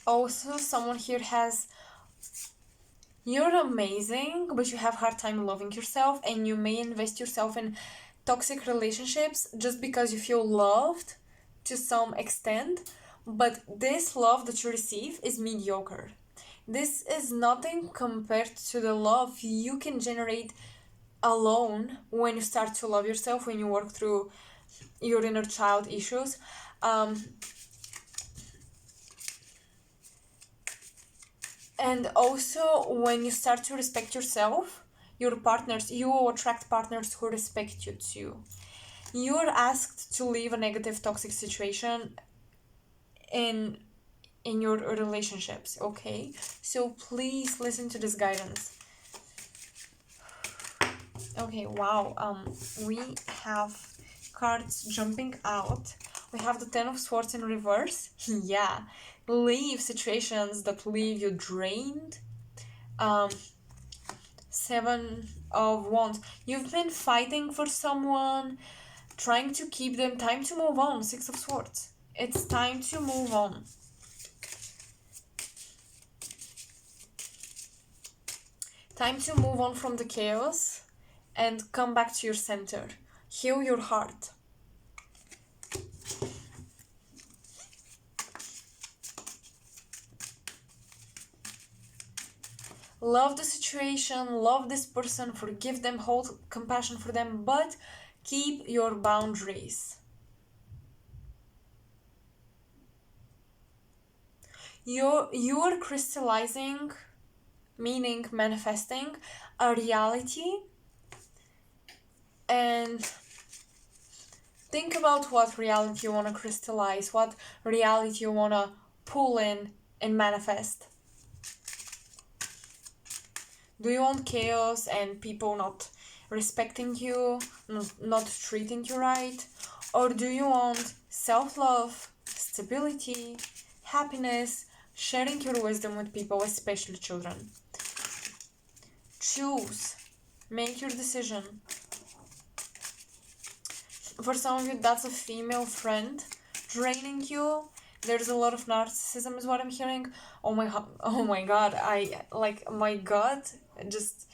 Also, someone here has, you're amazing, but you have a hard time loving yourself, and you may invest yourself in toxic relationships just because you feel loved to some extent, but this love that you receive is mediocre. This is nothing compared to the love you can generate alone when you start to love yourself, when you work through your inner child issues. And also, when you start to respect yourself, your partners, you will attract partners who respect you too. You are asked to leave a negative toxic situation in your relationships, okay? So please listen to this guidance. Okay, wow. We have cards jumping out. We have the Ten of Swords in reverse. Yeah. Leave situations that leave you drained. Seven of Wands. You've been fighting for someone, trying to keep them. Time to move on. Six of Swords. It's time to move on. Time to move on from the chaos and come back to your center. Heal your heart. Love the situation, love this person, forgive them, hold compassion for them, but keep your boundaries. You're crystallizing, meaning manifesting, a reality, and think about what reality you want to crystallize, what reality you want to pull in and manifest. Do you want chaos and people not respecting you, not treating you right? Or do you want self-love, stability, happiness, sharing your wisdom with people, especially children. Choose. Make your decision. For some of you, that's a female friend draining you. There's a lot of narcissism is what I'm hearing. Oh my god, my gut just,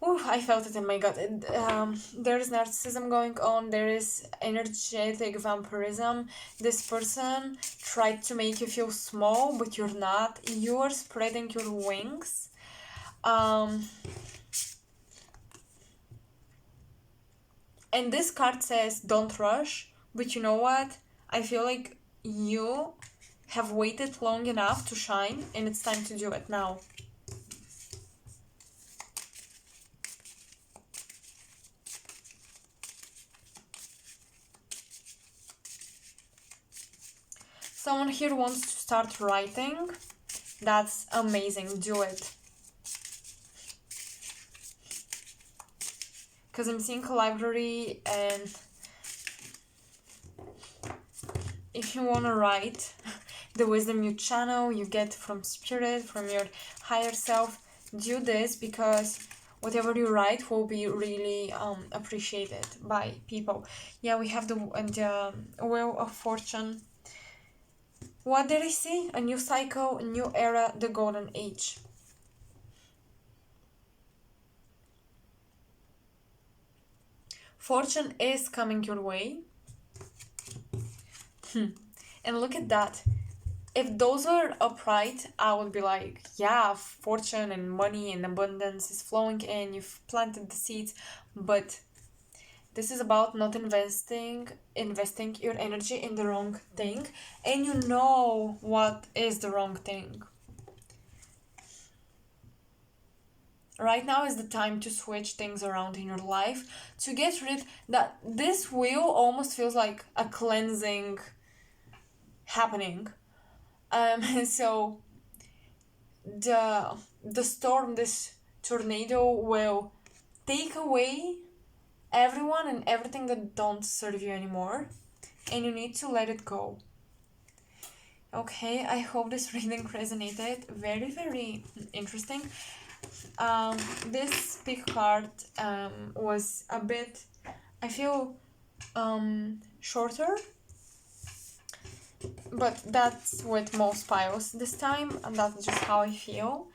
I felt it in my gut. There is narcissism going on. There is energetic vampirism. This person tried to make you feel small, but you're not. You're spreading your wings. And this card says don't rush, but you know what? I feel like you have waited long enough to shine, and it's time to do it now. Someone here wants to start writing. That's amazing. Do it. Because I'm seeing a library, and if you want to write the wisdom you channel, you get from spirit, from your higher self, do this, because whatever you write will be really appreciated by people. Yeah, we have the Wheel of Fortune. What did I see? A new cycle, a new era, the golden age. Fortune is coming your way. And look at that. If those were upright, I would be like, yeah, fortune and money and abundance is flowing in. You've planted the seeds. But this is about not investing your energy in the wrong thing. And you know what is the wrong thing. Right now is the time to switch things around in your life, to get rid that this wheel almost feels like a cleansing happening. So the storm, this tornado, will take away everyone and everything that don't serve you anymore, and you need to let it go. Okay, I hope this reading resonated. Very, very interesting. This big card was a bit, I feel, shorter, but that's with most piles this time, and that's just how I feel.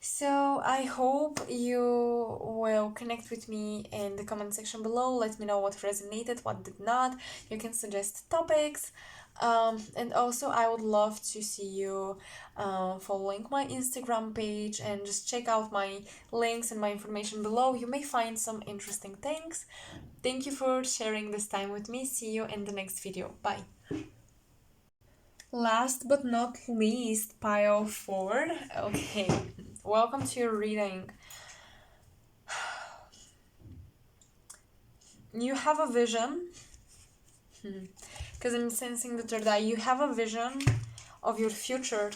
So I hope you will connect with me in the comment section below. Let me know what resonated, what did not. You can suggest topics. And also I would love to see you following my Instagram page, and just check out my links and my information below. You may find some interesting things. Thank you for sharing this time with me. See you in the next video. Bye. Last but not least, pile 4. Okay, welcome to your reading. You have a vision. Because I'm sensing the third eye. You have a vision of your future,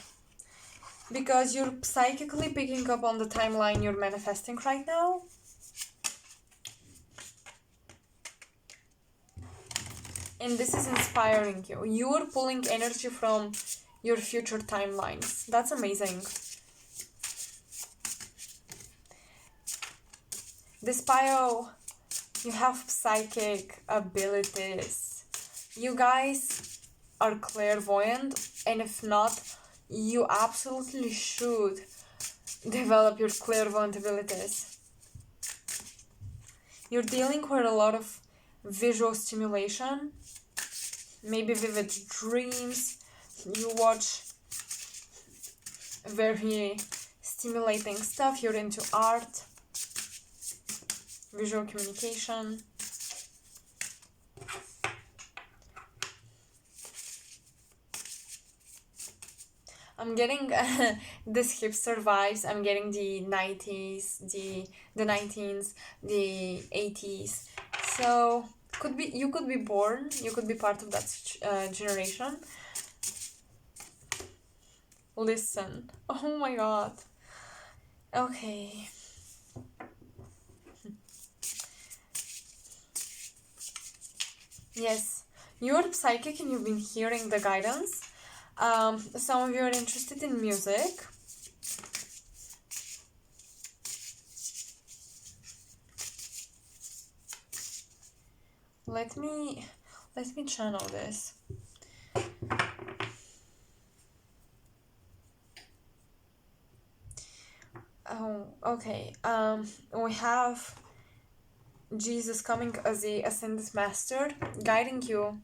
because you're psychically picking up on the timeline you're manifesting right now. And this is inspiring you. You are pulling energy from your future timelines. That's amazing. This pile, you have psychic abilities. You guys are clairvoyant, and if not, you absolutely should develop your clairvoyant abilities. You're dealing with a lot of visual stimulation, maybe vivid dreams. You watch very stimulating stuff. You're into art, visual communication. I'm getting this hipster vibes. I'm getting the 90s, the 19s, the 80s. So you could be born, you could be part of that generation. Listen. Oh my god. Okay. Yes, you're psychic and you've been hearing the guidance. Some of you are interested in music. Let me channel this. Oh, okay. We have Jesus coming as the Ascended Master, guiding you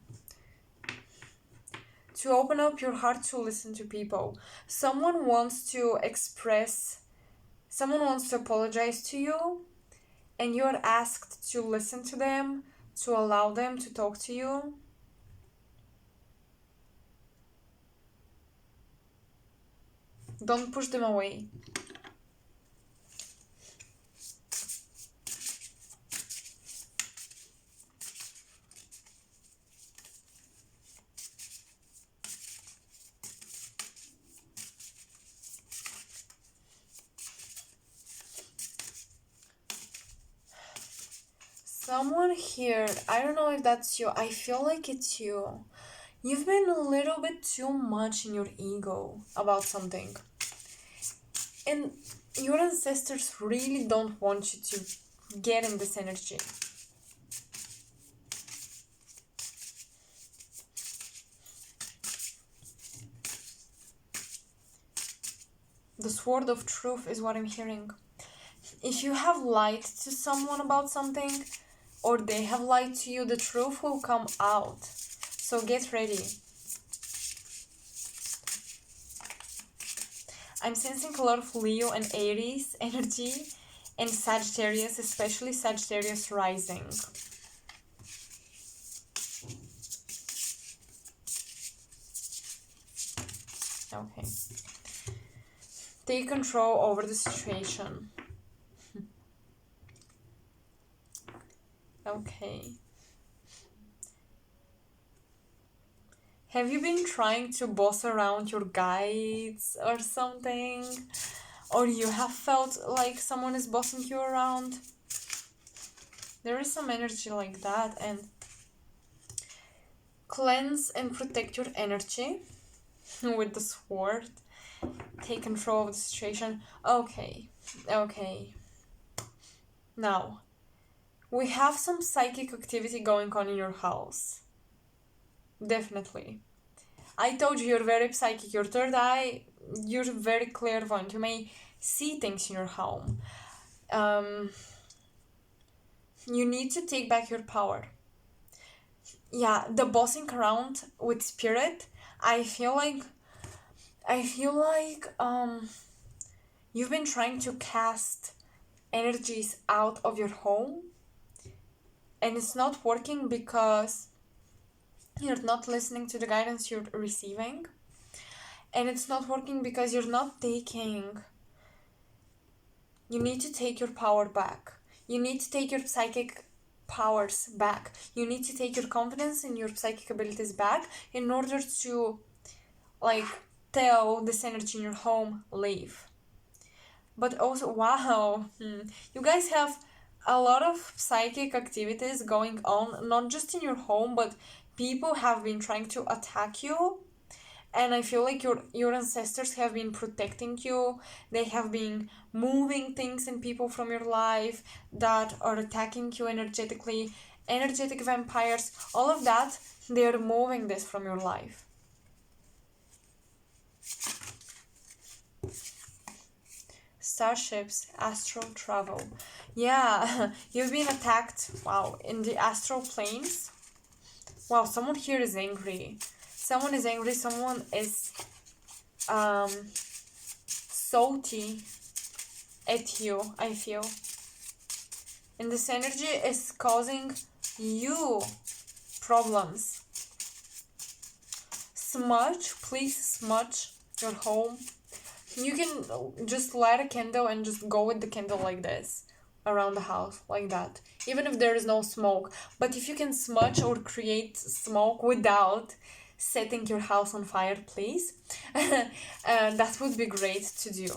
to open up your heart to listen to people. Someone wants to apologize to you, and you're asked to listen to them, to allow them to talk to you. Don't push them away. Someone here, I don't know if that's you, I feel like it's you. You've been a little bit too much in your ego about something. And your ancestors really don't want you to get in this energy. The sword of truth is what I'm hearing. If you have lied to someone about something, or they have lied to you, the truth will come out. So get ready. I'm sensing a lot of Leo and Aries energy, and Sagittarius, especially Sagittarius rising. Okay. Take control over the situation. Okay. Have you been trying to boss around your guides or something? Or you have felt like someone is bossing you around? There is some energy like that, and cleanse and protect your energy with the sword. Take control of the situation. Okay. Now, we have some psychic activity going on in your house. Definitely. I told you you're very psychic. Your third eye, you're very clairvoyant. You may see things in your home. You need to take back your power. Yeah, the bossing around with spirit, I feel like you've been trying to cast energies out of your home, and it's not working because you're not listening to the guidance you're receiving, and it's not working because you're not taking. You need to take your power back. You need to take your psychic powers back. You need to take your confidence in your psychic abilities back in order to tell this energy in your home, leave. But also, wow, you guys have a lot of psychic activities going on, not just in your home, but people have been trying to attack you. And I feel like your ancestors have been protecting you. They have been moving things and people from your life that are attacking you energetically. Energetic vampires, all of that, they're moving this from your life. Starships, astral travel. Yeah, you've been attacked, wow, in the astral planes. Wow, someone here is angry. Someone is angry, someone is salty at you, I feel. And this energy is causing you problems. Smudge, please smudge your home. You can just light a candle and just go with the candle like this around the house, like that, even if there is no smoke. But if you can smudge or create smoke without setting your house on fire, please, that would be great to do.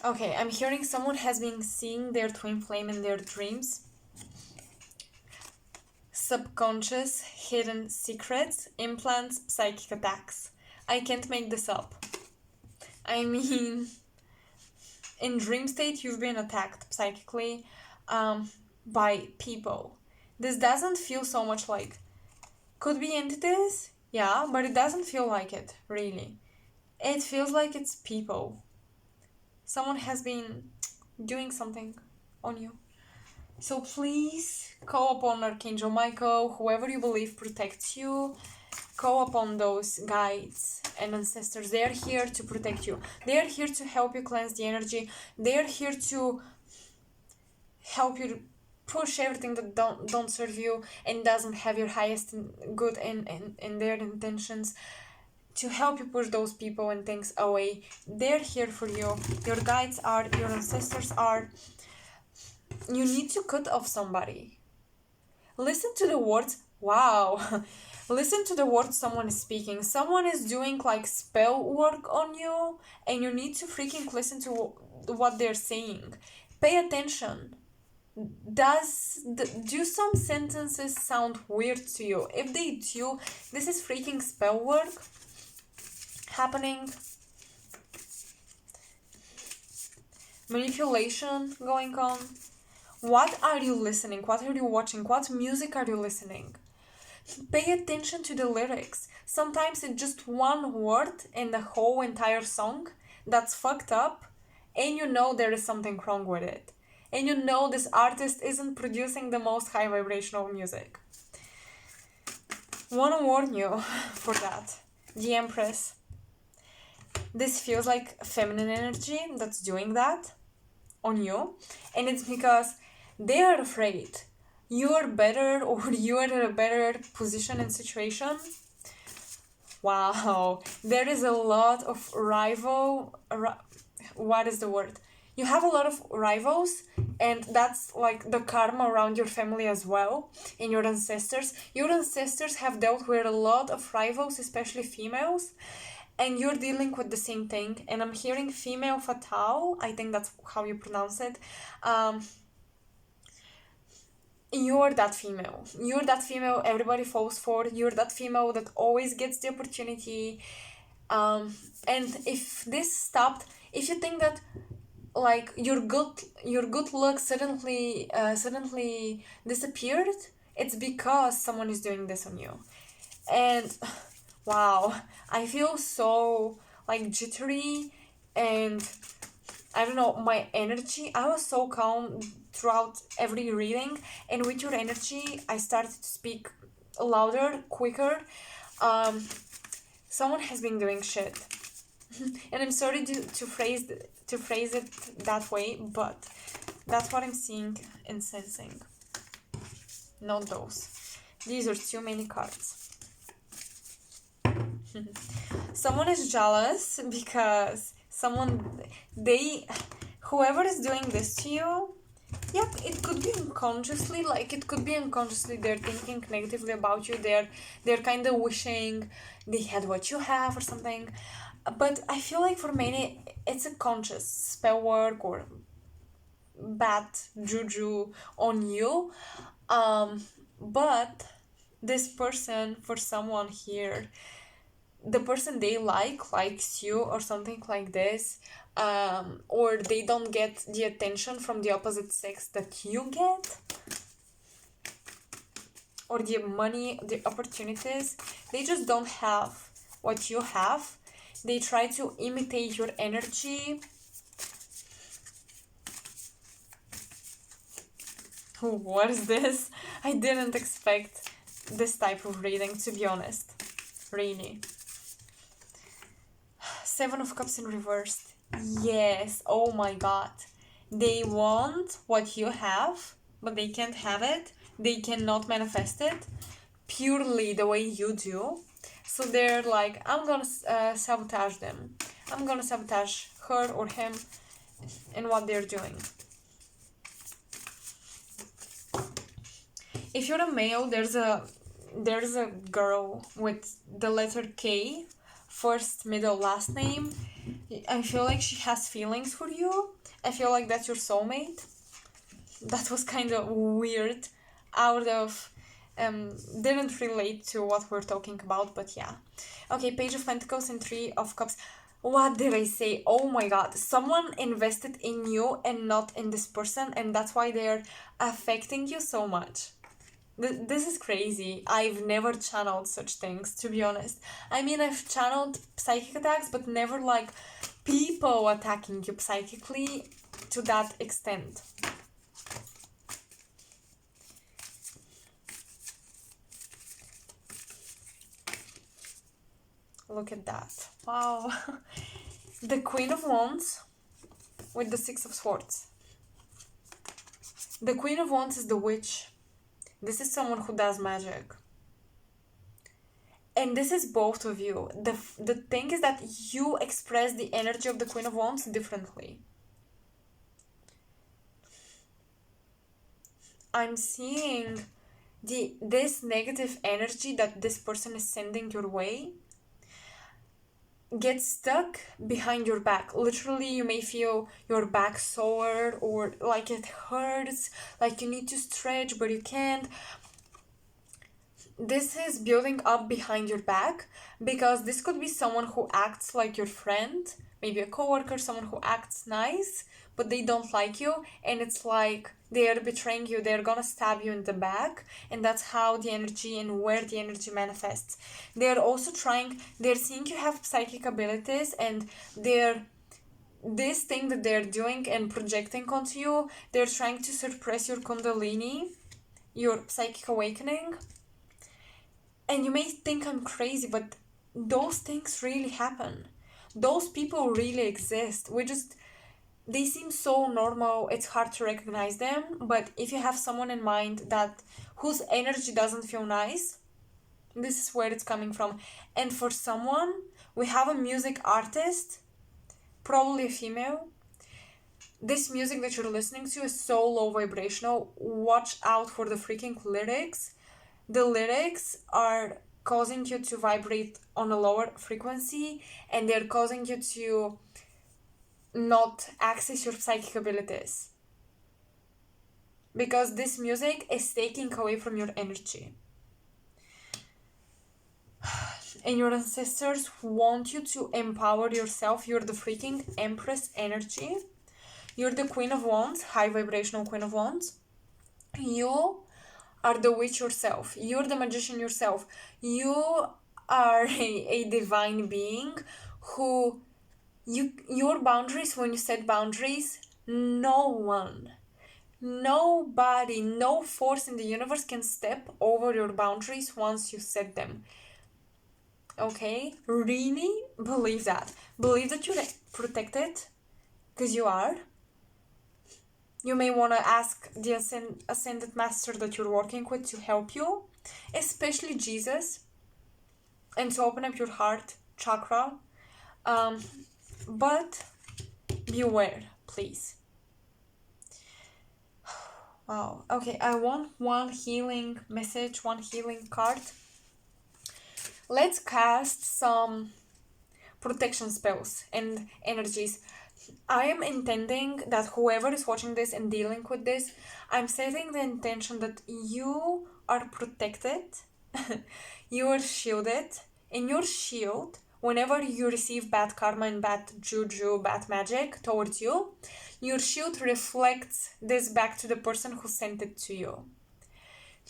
Okay, I'm hearing someone has been seeing their twin flame in their dreams. subconscious, hidden secrets, implants, psychic attacks. I can't make this up. I mean, in dream state, you've been attacked psychically by people. This doesn't feel so much like... Could be entities, yeah, but it doesn't feel like it, really. It feels like it's people. Someone has been doing something on you. So please call upon Archangel Michael, whoever you believe protects you. Call upon those guides and ancestors. They are here to protect you. They are here to help you cleanse the energy. They are here to help you push everything that don't serve you and doesn't have your highest good in their intentions, to help you push those people and things away. They're here for you. Your guides are, your ancestors are. You need to cut off somebody. Listen to the words. Wow. Listen to the words someone is speaking. Someone is doing like spell work on you, and you need to freaking listen to what they're saying. Pay attention. Do some sentences sound weird to you? If they do, this is freaking spell work happening. Manipulation going on. What are you listening? What are you watching? What music are you listening? Pay attention to the lyrics. Sometimes it's just one word in the whole entire song that's fucked up, and you know there is something wrong with it. And you know this artist isn't producing the most high vibrational music. Wanna warn you for that. The Empress. This feels like feminine energy that's doing that on you. And it's because they are afraid you're better, or you are in a better position and situation. Wow. There is a lot of what is the word? You have a lot of rivals, and that's like the karma around your family as well, and your ancestors. Your ancestors have dealt with a lot of rivals, especially females, and you're dealing with the same thing. And I'm hearing female fatale, I think that's how you pronounce it. You're that female. You're that female everybody falls for. You're that female that always gets the opportunity. And if this stopped, if you think that like your good luck suddenly disappeared, it's because someone is doing this on you. And wow, I feel so like jittery, and I don't know, my energy, I was so calm throughout every reading, and with your energy I started to speak louder, quicker. Someone has been doing shit. And I'm sorry to phrase it that way, but that's what I'm seeing and sensing. Not those. These are too many cards. Someone is jealous because whoever is doing this to you, yep, it could be unconsciously, they're thinking negatively about you. They're kind of wishing they had what you have or something. But I feel like for many, it's a conscious spell work or bad juju on you. But this person, for someone here, the person they likes you or something like this, or they don't get the attention from the opposite sex that you get, or the money, the opportunities. They just don't have what you have. They try to imitate your energy. What is this? I didn't expect this type of reading, to be honest. Really. 7 of Cups in reversed. Yes, oh my god. They want what you have, but they can't have it. They cannot manifest it purely the way you do. So they're like, I'm gonna sabotage them. I'm gonna sabotage her or him and what they're doing. If you're a male, there's a girl with the letter K, first, middle, last name. I feel like she has feelings for you. I feel like that's your soulmate. That was kind of weird, out of didn't relate to what we're talking about, but yeah. Okay, Page of Pentacles and Three of Cups. What did I say? Oh my god, someone invested in you and not in this person, and that's why they're affecting you so much. This is crazy. I've never channeled such things, to be honest. I mean, I've channeled psychic attacks, but never like people attacking you psychically to that extent. Look at that. Wow. The Queen of Wands with the Six of Swords. The Queen of Wands is the witch. This is someone who does magic. And this is both of you. The thing is that you express the energy of the Queen of Wands differently. I'm seeing this negative energy that this person is sending your way get stuck behind your back. Literally, you may feel your back sore or like it hurts, like you need to stretch but you can't. This is building up behind your back because this could be someone who acts like your friend, maybe a coworker, someone who acts nice, but they don't like you, and it's like they are betraying you, they're gonna stab you in the back, and that's how the energy and where the energy manifests. They're also they're seeing you have psychic abilities, and this thing that they're doing and projecting onto you, they're trying to suppress your kundalini, your psychic awakening. And you may think I'm crazy, but those things really happen. Those people really exist. They seem so normal, it's hard to recognize them, but if you have someone in mind whose energy doesn't feel nice, this is where it's coming from. And for someone, we have a music artist, probably a female. This music that you're listening to is so low vibrational. Watch out for the freaking lyrics. The lyrics are causing you to vibrate on a lower frequency, and they're causing you to not access your psychic abilities. Because this music is taking away from your energy. And your ancestors want you to empower yourself. You're the freaking Empress energy. You're the Queen of Wands, high vibrational Queen of Wands. You are the witch yourself. You're the magician yourself. You are a divine being who your boundaries, when you set boundaries, nobody, no force in the universe can step over your boundaries once you set them. Okay? Really believe that. Believe that you're protected, because you are. You may want to ask the ascended master that you're working with to help you, especially Jesus, and to open up your heart chakra. But beware, please. Wow. Okay, I want one healing message, one healing card. Let's cast some protection spells and energies. I am intending that whoever is watching this and dealing with this, I'm setting the intention that you are protected, you are shielded, and your shield, whenever you receive bad karma and bad juju, bad magic towards you, your shield reflects this back to the person who sent it to you.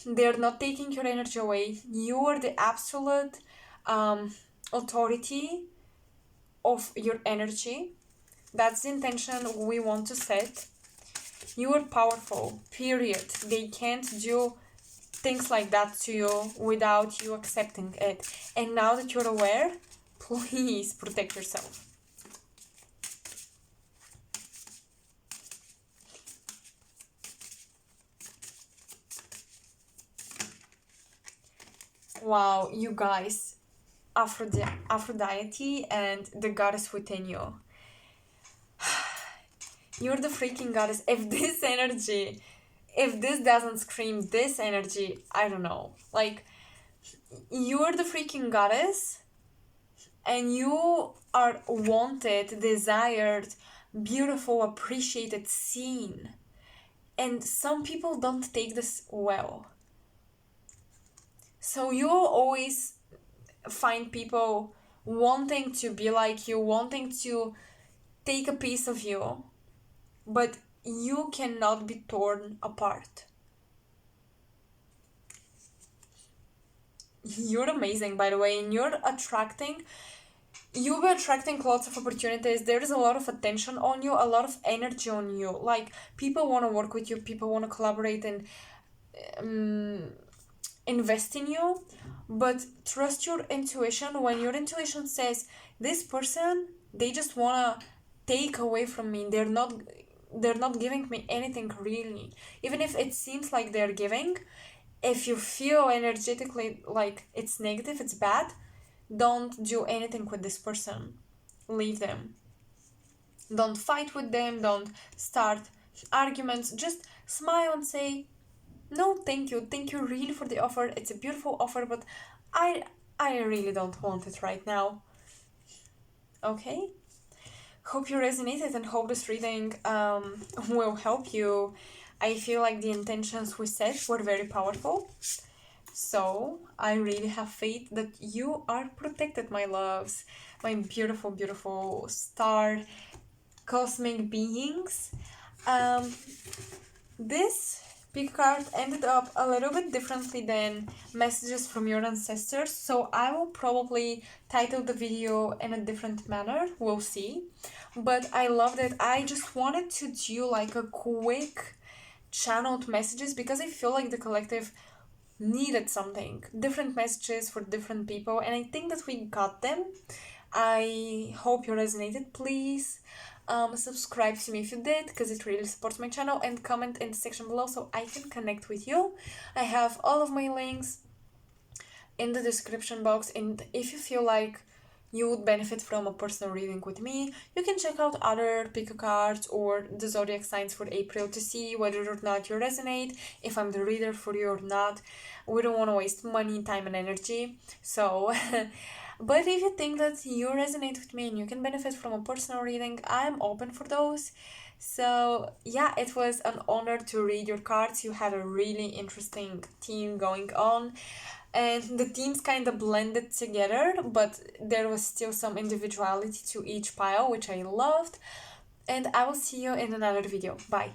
They're not taking your energy away. You are the absolute authority of your energy. That's the intention we want to set. You are powerful, period. They can't do things like that to you without you accepting it. And now that you're aware, please protect yourself. Wow, you guys, Aphrodite and the goddess within you. You're the freaking goddess. If this doesn't scream this energy, I don't know. Like, you're the freaking goddess, and you are wanted, desired, beautiful, appreciated, seen. And some people don't take this well. So you always find people wanting to be like you, wanting to take a piece of you, but you cannot be torn apart. You're amazing, by the way, and you'll be attracting lots of opportunities. There's a lot of attention on you, a lot of energy on you. Like, people want to work with you, people want to collaborate and invest in you. But trust your intuition. When your intuition says, this person, they just want to take away from me, they're not giving me anything really. Even if it seems like they're giving, if you feel energetically like it's negative, it's bad, don't do anything with this person. Leave them. Don't fight with them, don't start arguments. Just smile and say, no, thank you. Thank you really for the offer. It's a beautiful offer, but I really don't want it right now. Okay? Hope you resonated and hope this reading will help you. I feel like the intentions we set were very powerful. So I really have faith that you are protected, my loves, my beautiful, beautiful star cosmic beings. This pick card ended up a little bit differently than messages from your ancestors, so I will probably title the video in a different manner, we'll see. But I love that I just wanted to do like a quick channeled messages because I feel like the collective needed something, different messages for different people, and I think that we got them. I hope you resonated. Please subscribe to me if you did, because it really supports my channel, and comment in the section below so I can connect with you. I have all of my links in the description box, and if you feel like you would benefit from a personal reading with me, you can check out other pick cards or the zodiac signs for April to see whether or not you resonate, if I'm the reader for you or not. We don't want to waste money, time, and energy. So, but if you think that you resonate with me and you can benefit from a personal reading, I'm open for those. So yeah, it was an honor to read your cards. You had a really interesting theme going on, and the themes kind of blended together, but there was still some individuality to each pile, which I loved. And I will see you in another video. Bye.